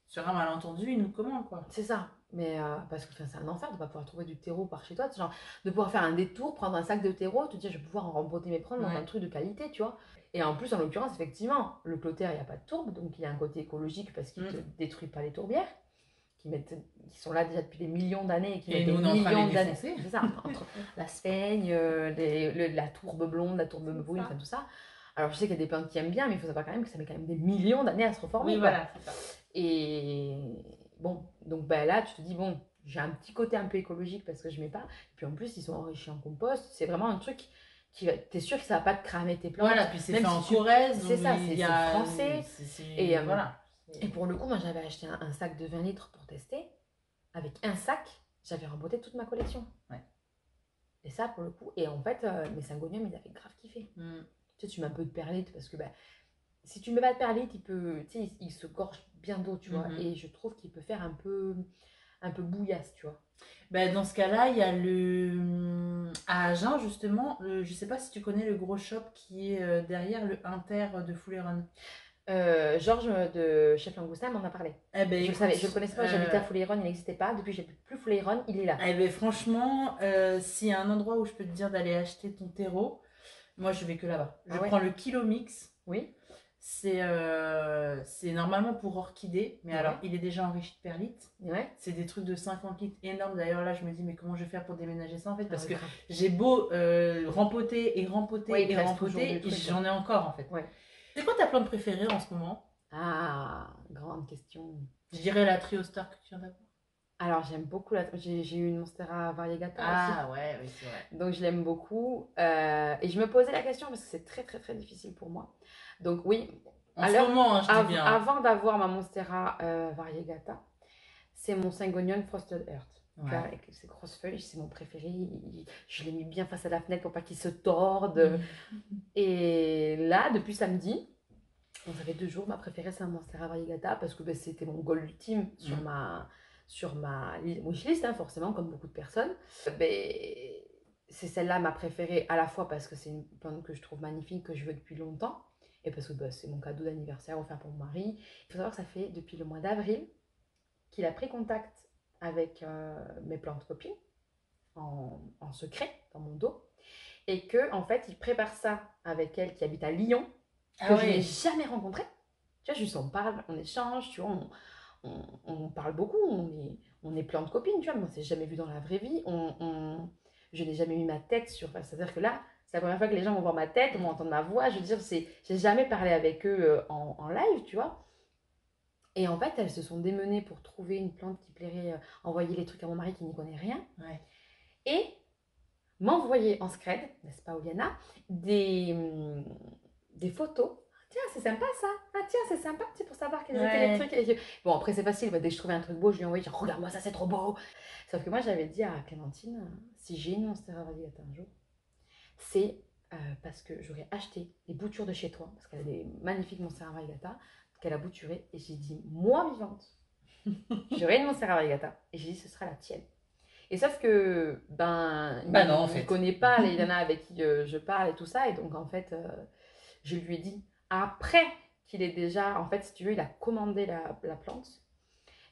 Sur un malentendu, ils nous commandent, quoi. C'est ça. Mais parce que c'est un enfer de ne pas pouvoir trouver du terreau par chez toi. Genre, de pouvoir faire un détour, prendre un sac de terreau, te dire je vais pouvoir en rempoter mes plantes dans Ouais. un truc de qualité, tu vois. Et en plus, en l'occurrence, effectivement, le Clotaire, il n'y a pas de tourbe, donc il y a un côté écologique parce qu'il ne te détruit pas les tourbières, qui sont là déjà depuis des millions d'années et qui mettent des millions d'années. C'est ça, entre la spaigne, la tourbe blonde, la tourbe brune, enfin tout ça. Alors je sais qu'il y a des plantes qui aiment bien, mais il faut savoir quand même que ça met quand même des millions d'années à se reformer. Oui, quoi. voilà, c'est ça. Et bon, donc bah, là, tu te dis, bon, j'ai un petit côté un peu écologique parce que je mets pas. Et puis en plus, ils sont enrichis en compost. C'est vraiment un truc qui va. T'es sûr que ça va pas te cramer tes plantes. Voilà, puis c'est même fait si en Corrèze. C'est ça, c'est français. Et voilà. Et pour le coup, moi, j'avais acheté un sac de 20 litres pour tester. Avec un sac, j'avais remporté toute ma collection. Ouais. Et ça, pour le coup. Et en fait, mes syngoniums, ils avaient grave kiffé. Tu sais, tu mets un peu de perlite parce que si tu mets pas de perlite, il se gorge bien d'eau, tu vois. Et je trouve qu'il peut faire un peu bouillasse, tu vois. Ben, dans ce cas-là, il y a à Agen, justement, je sais pas si tu connais le gros shop qui est derrière le Inter de Foulayronnes. Georges de Chef Langoustin m'en a parlé. Eh ben, je le connaissais pas, j'habitais à Foulayronnes, il n'existait pas. Depuis que j'ai plus Foulayronnes, il est là. Eh ben, franchement, s'il y a un endroit où je peux te dire d'aller acheter ton terreau, moi je vais que là-bas. Je prends le Kilo Mix. Oui. C'est normalement pour orchidées, mais alors il est déjà enrichi de perlite. Ouais. C'est des trucs de 50 litres énormes. D'ailleurs, là, je me dis, mais comment je vais faire pour déménager ça en fait? Parce que j'ai beau rempoter et rempoter et rempoter, et j'en ai encore en fait. Ouais. C'est quoi ta plante préférée en ce moment? Ah, grande question. Je dirais la Triostar que tu viens d'avoir. Alors, j'aime beaucoup j'ai eu une Monstera variegata aussi. Ah ouais, oui, c'est vrai. Donc, je l'aime beaucoup. Et je me posais la question parce que c'est très, très, très difficile pour moi. Donc, oui. En ce moment, hein, je dis bien. Avant d'avoir ma Monstera variegata, c'est mon Syngonium Frosted Earth. Ouais. Avec ses grosses feuilles, c'est mon préféré. Je l'ai mis bien face à la fenêtre pour pas qu'il se torde. Et là, depuis samedi, ça fait 2 jours, ma préférée c'est un Monstera variegata parce que c'était mon goal ultime sur ma wishlist, hein, forcément, comme beaucoup de personnes. C'est celle-là ma préférée, à la fois parce que c'est une plante que je trouve magnifique, que je veux depuis longtemps, et parce que c'est mon cadeau d'anniversaire offert pour mon mari. Il faut savoir que ça fait depuis le mois d'avril qu'il a pris contact avec mes plantes copines, en secret, dans mon dos, et que en fait, il prépare ça avec elle qui habite à Lyon, que je n'ai jamais rencontrée. Tu vois, juste on parle, on échange, tu vois, on parle beaucoup, on est plantes copines, tu vois, mais on s'est jamais vu dans la vraie vie. Je n'ai jamais mis ma tête sur. C'est-à-dire que là, c'est la première fois que les gens vont voir ma tête, vont entendre ma voix. Je veux dire, j'ai jamais parlé avec eux en live, tu vois. Et en fait, elles se sont démenées pour trouver une plante qui plairait, envoyer les trucs à mon mari qui n'y connaît rien. Ouais. Et m'envoyer en scred, n'est-ce pas, Oliana, des photos. Tiens, c'est sympa ça. Ah, tiens, c'est sympa, tu sais, pour savoir quels étaient les trucs. Bon, après, c'est facile. Dès que je trouvais un truc beau, je lui envoyais genre, regarde-moi ça, c'est trop beau. Sauf que moi, j'avais dit à Clémentine, si j'ai une Monstera variegata un jour, c'est parce que j'aurais acheté des boutures de chez toi, parce qu'elle a des magnifiques Monstera variegata, qu'elle a bouturées. Et j'ai dit, moi vivante, j'aurai une Monstera variegata. Et j'ai dit, ce sera la tienne. Et sauf que, non, en fait. ne connaît pas les nanas avec qui je parle et tout ça. Et donc, en fait, je lui ai dit, après qu'il ait déjà, en fait, si tu veux, il a commandé la plante.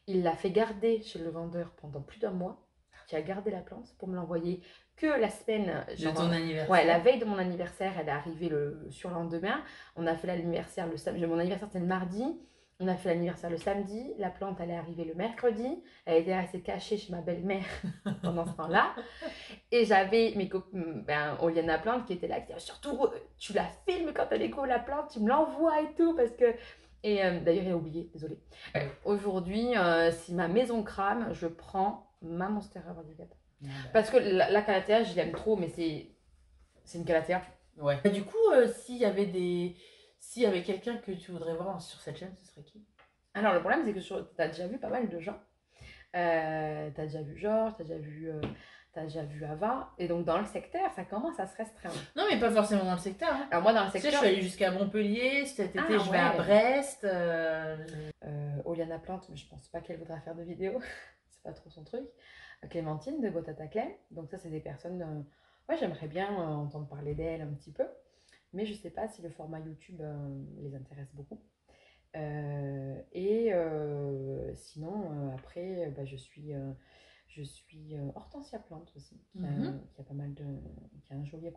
Il l'a fait garder chez le vendeur pendant plus d'1 mois, qui a gardé la plante pour me l'envoyer que la semaine de ton anniversaire. Ouais, la veille de mon anniversaire, elle est arrivée le surlendemain. On a fait l'anniversaire le samedi. Mon anniversaire, c'était le mardi. On a fait l'anniversaire le samedi. La plante, elle est arrivée le mercredi. Elle était restée cachée chez ma belle-mère pendant ce temps-là. Et j'avais mes copines, Oliana Plante qui était là, qui disait surtout, tu la filmes quand elle découvre la plante, tu me l'envoies et tout, parce que. Et d'ailleurs, elle a oublié, désolée. Aujourd'hui, si ma maison crame, je prends ma Monstera variegata. Parce que la calathea, je l'aime trop, mais c'est une calathea. Ouais. Du coup, s'il y avait quelqu'un que tu voudrais voir sur cette chaîne, ce serait qui? Alors, le problème, c'est que tu as déjà vu pas mal de gens T'as déjà vu Georges, t'as déjà vu Ava. Et donc, dans le secteur, ça commence à se restreindre. Non, mais pas forcément dans le secteur. Hein. Alors, moi, dans le Tu sais, secteur... je suis allée jusqu'à Montpellier, cet été, je vais à Brest. Oliana Plante, mais je pense pas qu'elle voudra faire de vidéo. C'est pas trop son truc. Clémentine de Botata Clem. Donc, ça, c'est des personnes... Ouais, j'aimerais bien entendre parler d'elle un petit peu. Mais je sais pas si le format YouTube les intéresse beaucoup. Sinon, après, bah, je suis Hortensia Plante aussi, qui a pas mal de... qui a un joli...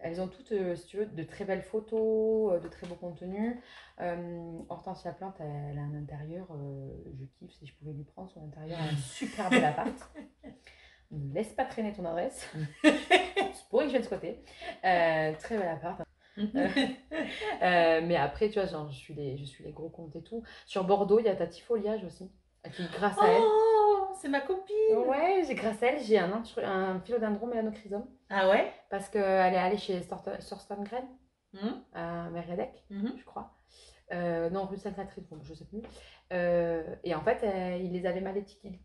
elles ont toutes, si tu veux, de très belles photos, de très beaux contenus. Hortensia Plante, elle a un intérieur, je kiffe, si je pouvais lui prendre son intérieur, elle a un super bel appart. Ne laisse pas traîner ton adresse. C'est pour que je vienne squatter. Très bel appart. Mais après, tu vois, genre, je suis les gros comptes et tout. Sur Bordeaux, il y a Tati Foliage aussi. Qui, grâce à elle. Oh, c'est ma copine! Ouais, grâce à elle, j'ai un philodendron mélanochrysome. Ah ouais? Parce qu'elle est allée chez Sorstengren, à Mériadec, je crois. Non, rue Sainte-Catherine, bon, je sais plus. Et en fait, ils les avaient mal étiquetés.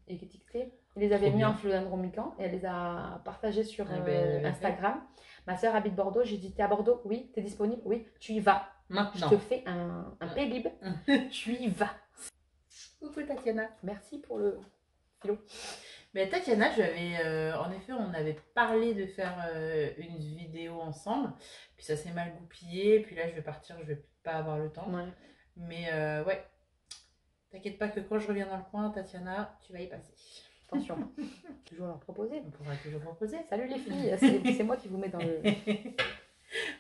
Ils les avaient mis en philodendron mican et elle les a partagés sur Instagram. Ma soeur habite Bordeaux. J'ai dit, t'es à Bordeaux? Oui. T'es disponible? Oui. Tu y vas. Maintenant. Je te fais un Paylib. Tu y vas. Coucou Tatiana. Merci pour le philo. Mais Tatiana, en effet, on avait parlé de faire une vidéo ensemble. Puis ça s'est mal goupillé. Puis là, je vais partir, je vais pas avoir le temps. Ouais. Mais ouais, t'inquiète pas que quand je reviens dans le coin, Tatiana, tu vas y passer. Attention, toujours leur proposer. On pourra toujours proposer. Salut les filles, c'est moi qui vous mets dans le...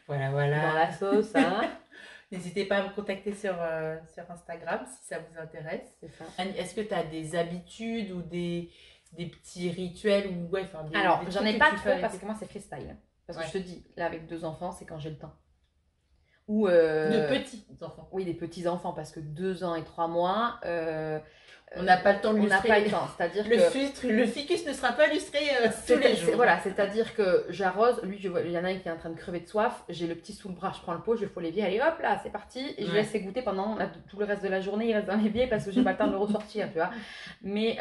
voilà. Dans la sauce, hein. N'hésitez pas à me contacter sur Instagram si ça vous intéresse. C'est ça. Est-ce que tu as des habitudes ou des petits rituels ou ouais, enfin Alors, j'en ai pas trop parce que moi c'est freestyle. Parce que je te dis, là avec 2 enfants, c'est quand j'ai le temps. Ou de petits enfants. Oui, des petits enfants parce que 2 ans et 3 mois. On n'a pas le temps de lustrer. On n'a pas le temps, c'est-à-dire que... Le ficus ne sera pas lustré tous les jours. Voilà, c'est-à-dire que j'arrose, lui, il y en a un qui est en train de crever de soif, j'ai le petit sous le bras, je prends le pot, je fous l'évier, allez hop là, c'est parti, et je laisse égoutter pendant tout le reste de la journée, il reste dans l'évier parce que j'ai pas le temps de le ressortir, tu vois. Mais,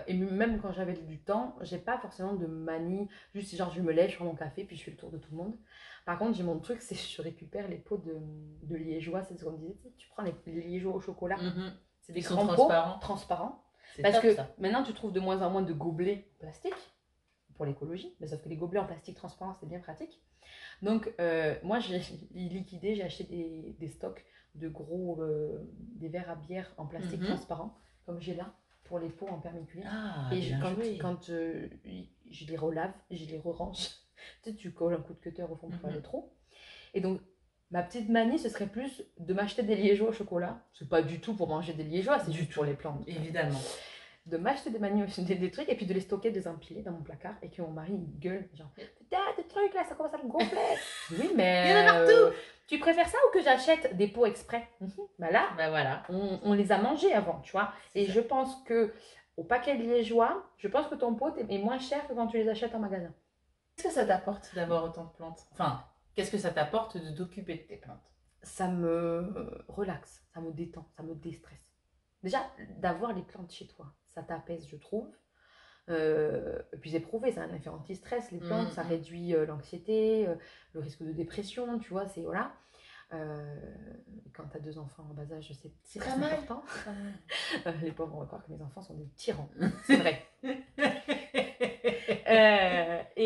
et même quand j'avais du temps, j'ai pas forcément de manie, juste genre je me lève, je prends mon café, puis je fais le tour de tout le monde. Par contre, j'ai mon truc, c'est que je récupère les pots de liégeois, c'est ce qu'on disait, tu prends les liégeois au chocolat. C'est des grands pots transparents. Parce que maintenant, tu trouves de moins en moins de gobelets plastique pour l'écologie. Mais sauf que les gobelets en plastique transparent, c'est bien pratique. Donc, moi, j'ai liquidé, j'ai acheté des stocks de gros, des verres à bière en plastique transparent, comme j'ai là, pour les pots en permaculture. Ah, et quand je les relave, je les re-range. Tu sais, tu colles un coup de cutter au fond pour faire le trou. Et donc, ma petite manie, ce serait plus de m'acheter des liégeois au chocolat. C'est pas du tout pour manger des liégeois, c'est juste pour les plantes. Évidemment. De m'acheter des trucs et puis de les stocker désempilés dans mon placard et que mon mari il gueule genre putain des trucs là ça commence à me gonfler. Oui mais il y en a partout. Tu préfères ça ou que j'achète des pots exprès? Bah là voilà. on les a mangés avant tu vois et je pense que au paquet de liégeois je pense que ton pot est moins cher que quand tu les achètes en magasin. Qu'est-ce que ça t'apporte d'avoir autant de plantes? Enfin, qu'est-ce que ça t'apporte de t'occuper de tes plantes? Ça me relaxe, ça me détend, ça me déstresse. Déjà, d'avoir les plantes chez toi, ça t'apaise, je trouve. Et puis c'est prouvé, ça a un effet anti-stress, les plantes, ça réduit l'anxiété, le risque de dépression, tu vois, c'est voilà. Quand tu as 2 enfants en bas âge, c'est très important. Les pauvres vont croire que mes enfants sont des tyrans, c'est vrai. Mais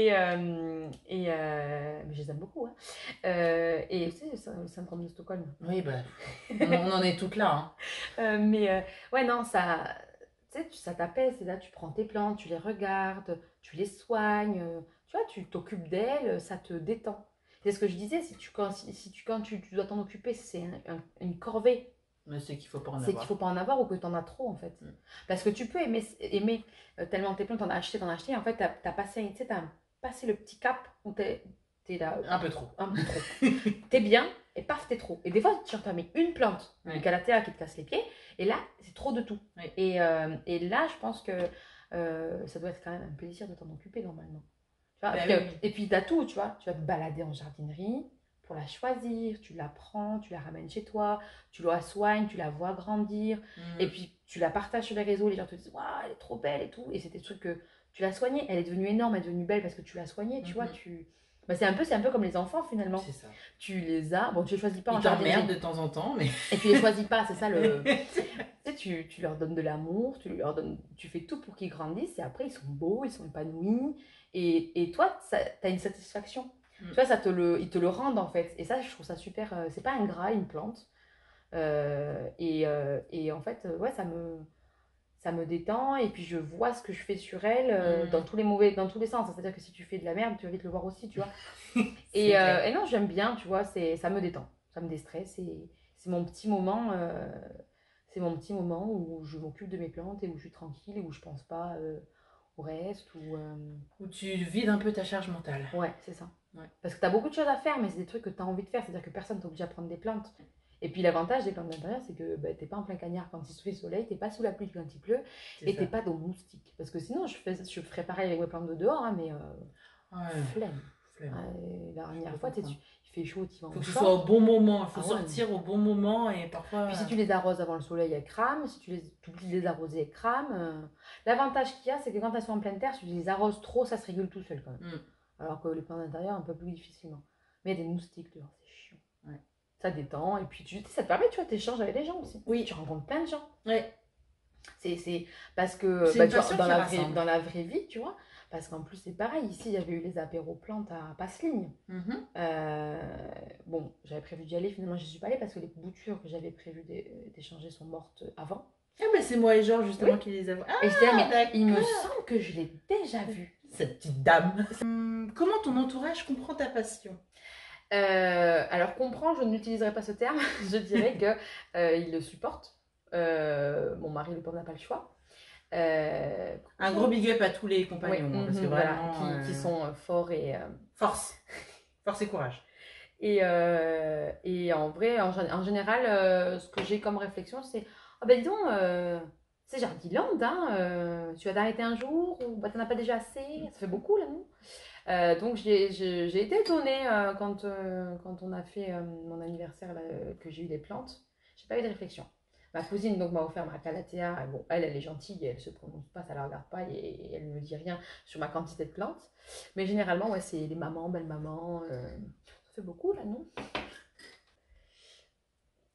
je les aime beaucoup. Hein. Et tu sais, le syndrome de Stockholm. Oui, bah, on en est toutes là. Hein. Ouais, non, ça t'apaise. Là, tu prends tes plantes, tu les regardes, tu les soignes. Tu vois, tu t'occupes d'elles, ça te détend. C'est ce que je disais, quand tu dois t'en occuper, c'est une corvée. Mais c'est qu'il faut pas en avoir. C'est qu'il faut pas en avoir ou que tu en as trop en fait. Parce que tu peux aimer tellement tes plantes, t'en as acheté, et en fait t'as passé le petit cap où t'es là. Un peu trop. T'es bien et paf, t'es trop. Et des fois, tu as mis une plante, une calathea qui te casse les pieds, et là, c'est trop de tout. Oui. Et là, je pense que ça doit être quand même un plaisir de t'en occuper normalement. Tu vois, et puis t'as tout, tu vois. Tu vas te balader en jardinerie, pour la choisir, tu la prends, tu la ramènes chez toi, tu la soignes, tu la vois grandir, et puis tu la partages sur les réseaux, les gens te disent waouh, elle est trop belle et tout, et c'est des trucs que tu l'as soignée, elle est devenue énorme, elle est devenue belle parce que tu l'as soignée, tu vois, bah, c'est un peu comme les enfants finalement. C'est ça. Tu les as, bon, tu les choisis pas en Ils t'emmerdent de temps en temps, mais. Et tu les choisis pas, c'est ça le. Tu sais, tu leur donnes de l'amour, tu fais tout pour qu'ils grandissent et après ils sont beaux, ils sont épanouis. Et toi, tu as une satisfaction. Tu vois, ils te le rendent en fait. Et ça, je trouve ça super. C'est pas ingrat, une plante. Et en fait, ouais, ça me détend. Et puis je vois ce que je fais sur elle dans tous les sens. C'est-à-dire que si tu fais de la merde, tu vas vite le voir aussi, tu vois. et non, j'aime bien, tu vois, ça me détend. Ça me déstresse. Et c'est mon petit moment. C'est mon petit moment où je m'occupe de mes plantes et où je suis tranquille et où je pense pas au reste. Où tu vides un peu ta charge mentale. Ouais, c'est ça. Ouais. Parce que tu as beaucoup de choses à faire, mais c'est des trucs que tu as envie de faire. C'est-à-dire que personne t'oblige à prendre des plantes. Et puis l'avantage des plantes d'intérieur, c'est que bah, t'es pas en plein cagnard quand il fait soleil, t'es pas sous la pluie quand il pleut, et t'es pas dans le moustique. Parce que sinon, je ferais pareil avec mes plantes de dehors, hein, mais flemme. La dernière fois, il fait chaud, tu vas en faut que ce soit au bon moment, il faut sortir au bon moment et parfois. Puis si tu les arroses avant le soleil, elles crament. Si tu oublies de les arroser, elles crament. L'avantage qu'il y a, c'est que quand elles sont en pleine terre, si tu les arroses trop, ça se régule tout seul quand même. Alors que les plantes d'intérieur, un peu plus difficilement. Mais il y a des moustiques dehors, c'est chiant. Ouais. Ça détend et puis ça te permet, tu vois, d'échanger avec les gens aussi. Oui. Tu rencontres plein de gens. Ouais. C'est parce que c'est tu vois, dans la vraie vie, tu vois. Parce qu'en plus, c'est pareil. Ici, il y avait eu les apéros plantes à Passeline. Bon, j'avais prévu d'y aller. Finalement, je n'y suis pas allée parce que les boutures que j'avais prévu d'échanger sont mortes avant. Ah, mais c'est moi et Georges, justement, qui les avons. Ah, et j'étais là, mais il me semble que je l'ai déjà vue. Cette petite dame. Comment ton entourage comprend ta passion? Alors, comprend, je n'utiliserai pas ce terme. Je dirais qu'il le supporte. Mon mari, le pauvre, n'a pas le choix. Un gros big up à tous les compagnons, oui, parce que vraiment, qui sont forts et force et courage. Et en vrai, en général, ce que j'ai comme réflexion, c'est oh ben dis donc, c'est Jardiland, hein, tu vas t'arrêter un jour ou bah, t'en as pas déjà assez, ça fait beaucoup là, non? Donc j'ai été étonnée quand on a fait mon anniversaire là, que j'ai eu des plantes, j'ai pas eu de réflexion. Ma cousine donc m'a offert ma calathea. Bon, elle est gentille, elle se prononce pas, ça la regarde pas et elle ne me dit rien sur ma quantité de plantes. Mais généralement, ouais, c'est les mamans, belles-mamans. Ça fait beaucoup là, non?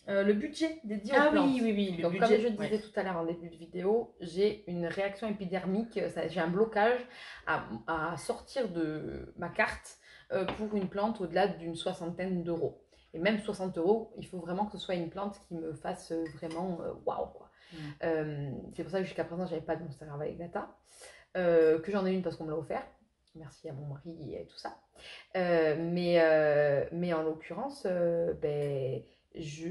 Le budget dédié aux plantes. Oui, donc, budget, comme je disais tout à l'heure en début de vidéo, j'ai une réaction épidermique, j'ai un blocage à sortir de ma carte pour une plante au-delà d'une soixantaine d'euros. Et même 60 euros, il faut vraiment que ce soit une plante qui me fasse vraiment waouh, quoi. C'est pour ça que jusqu'à présent, j'avais pas de Monstera variegata, que j'en ai une parce qu'on me l'a offert. Merci à mon mari et tout ça. Mais en l'occurrence,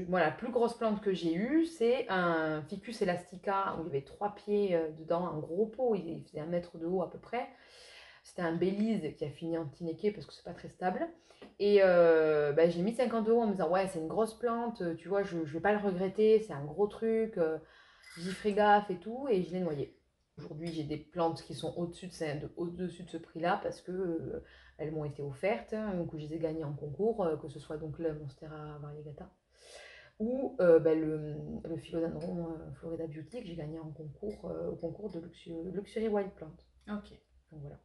moi, la plus grosse plante que j'ai eue, c'est un Ficus elastica où il y avait 3 pieds dedans, un gros pot, il faisait 1 mètre de haut à peu près. C'était un Belize qui a fini en Tineke parce que c'est pas très stable. Et j'ai mis 50 euros en me disant ouais, c'est une grosse plante, tu vois, je vais pas le regretter, c'est un gros truc, j'y ferai gaffe et tout, et je l'ai noyé. Aujourd'hui, j'ai des plantes qui sont au-dessus de ce prix-là parce que elles m'ont été offertes, que je les ai gagnées en concours, que ce soit donc le Monstera variegata ou le philodendron Florida Beauty que j'ai gagné en concours, au concours de Luxury Wild Plant. Ok. Donc voilà.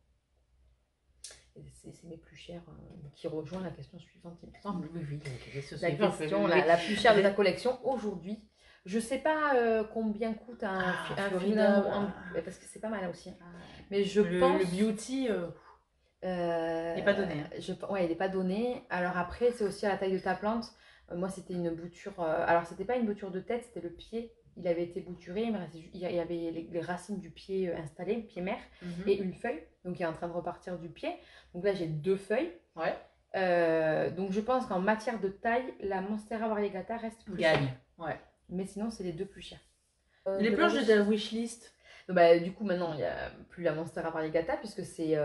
C'est mes plus chers qui rejoint la question suivante, il me semble. Oui, la question la plus chère de ta collection aujourd'hui. Je sais pas combien coûte un philodendron, parce que c'est pas mal aussi. Mais je pense... Le beauty... il n'est pas donné. Ouais, il n'est pas donné. Alors après, c'est aussi à la taille de ta plante. Moi, c'était une bouture... alors, c'était pas une bouture de tête, c'était le pied. Il avait été bouturé, il y avait les racines du pied installées, le pied mère, et une feuille. Donc, il est en train de repartir du pied. Donc là, j'ai 2 feuilles. Ouais. Donc, je pense qu'en matière de taille, la Monstera variegata reste plus chère. Ouais. Mais sinon, c'est les 2 plus chers. Les planches de ta wishlist. Donc, du coup, maintenant, il n'y a plus la Monstera variegata puisque c'est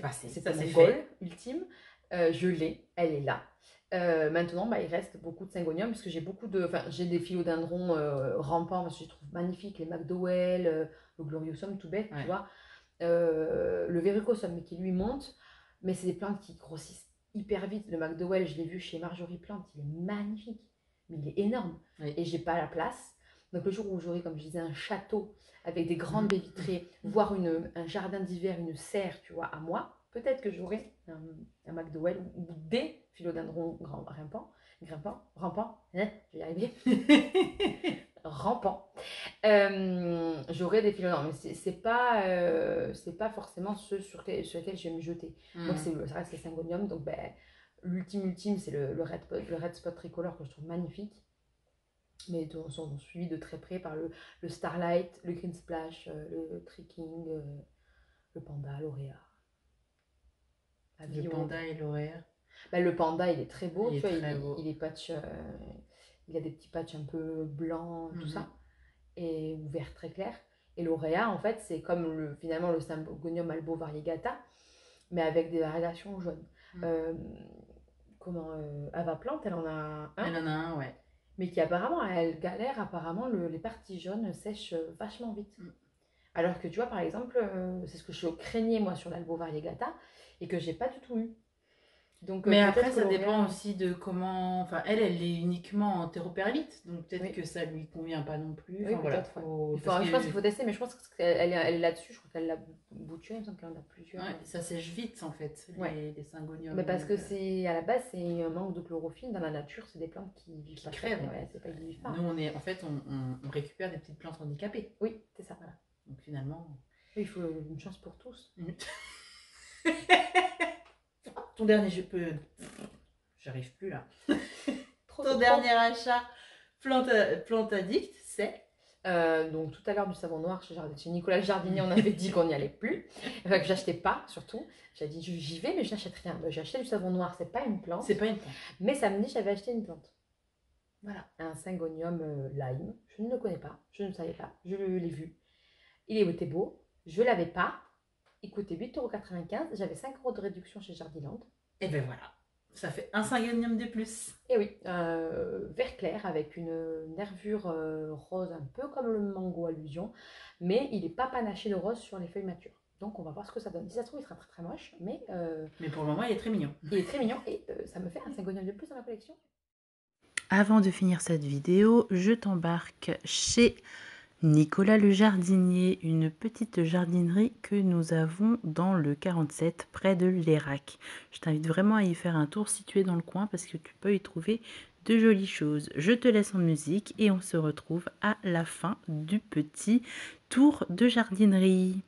passé. C'est mon goal ultime. Je l'ai, elle est là. Maintenant, il reste beaucoup de syngonium puisque j'ai des philodendrons rampants parce que je les trouve magnifiques, les McDowell, le Gloriosum tout bête, tu vois, le Verrucosum mais qui lui monte, mais c'est des plantes qui grossissent hyper vite. Le McDowell, je l'ai vu chez Marjorie Plante, il est magnifique, mais il est énorme. Oui. Et j'ai pas la place. Donc le jour où j'aurai, comme je disais, un château avec des grandes baies vitrées, voire un jardin d'hiver, une serre, tu vois, à moi, peut-être que j'aurai un McDowell ou des philodendrons rampants, je vais y arriver, rampants. J'aurai des philodendrons, mais c'est pas forcément ceux sur lesquels je vais me jeter. Moi, ça reste les syngoniums, donc l'ultime, c'est le red spot tricolore que je trouve magnifique. Mais sont suivis de très près par le Starlight, le Green Splash, le Tricking, le Panda, l'Auréa. Le Panda et l'Auréa. Le Panda, il est très beau, il est patch, il a des petits patchs un peu blancs, tout ça, et ou vert très clair. Et l'Auréa, en fait, c'est comme finalement le Syngonium albo variegata, mais avec des variations jaunes. Ava Plante, elle en a un. Elle en a un, ouais. Mais qui apparemment, elle galère, les parties jaunes sèchent vachement vite. Alors que tu vois, par exemple, c'est ce que je craignais moi sur l'Albo variegata et que j'ai pas du tout eu. Donc, mais après, ça dépend aussi de comment. Enfin, elle est uniquement en théroperlite, donc peut-être que ça lui convient pas non plus. Oui, voilà. Je pense qu'il faut tester, mais je pense qu'elle est là-dessus. Je crois qu'elle l'a bouturée, il me semble qu'elle en a plusieurs. Ouais, ça sèche vite en fait, les syngoniums. Mais parce que à la base, c'est un manque de chlorophylle. Dans la nature, c'est des plantes qui vivent pas. Crèvent. Ouais, c'est pas qu'ils vivent pas. Nous, on récupère des petites plantes handicapées. Oui, c'est ça. Voilà. Donc finalement. Oui, il faut une chance pour tous. Ton dernier, j'arrive plus là. Ton dernier achat Plante Addict, c'est donc tout à l'heure du savon noir chez Nicolas Jardinier, on avait dit qu'on n'y allait plus, enfin que j'achetais pas surtout. J'ai dit j'y vais mais je n'achète rien. J'ai acheté du savon noir, c'est pas une plante. C'est pas une plante. Mais samedi j'avais acheté une plante. Voilà. Un Syngonium lime. Je ne le connais pas, je ne savais pas, je l'ai vu. Il était beau, je l'avais pas. Il coûtait 8,95 €, j'avais 5 € de réduction chez Jardiland. Et ben voilà, ça fait un Syngonium de plus. Et oui, vert clair avec une nervure rose un peu comme le mango allusion, mais il n'est pas panaché de rose sur les feuilles matures. Donc on va voir ce que ça donne. Si ça se trouve, il sera très très moche, mais pour le moment, il est très mignon. Il est très mignon et ça me fait un Syngonium de plus dans ma collection. Avant de finir cette vidéo, je t'embarque chez Nicolas le Jardinier, une petite jardinerie que nous avons dans le 47 près de l'Erac. Je t'invite vraiment à y faire un tour si tu es dans le coin parce que tu peux y trouver de jolies choses. Je te laisse en musique et on se retrouve à la fin du petit tour de jardinerie.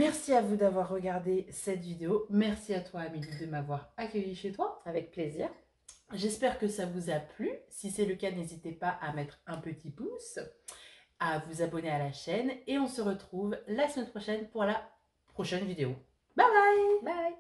Merci à vous d'avoir regardé cette vidéo. Merci à toi Amélie de m'avoir accueilli chez toi. Avec plaisir. J'espère que ça vous a plu. Si c'est le cas, n'hésitez pas à mettre un petit pouce, à vous abonner à la chaîne et on se retrouve la semaine prochaine pour la prochaine vidéo. Bye bye. Bye.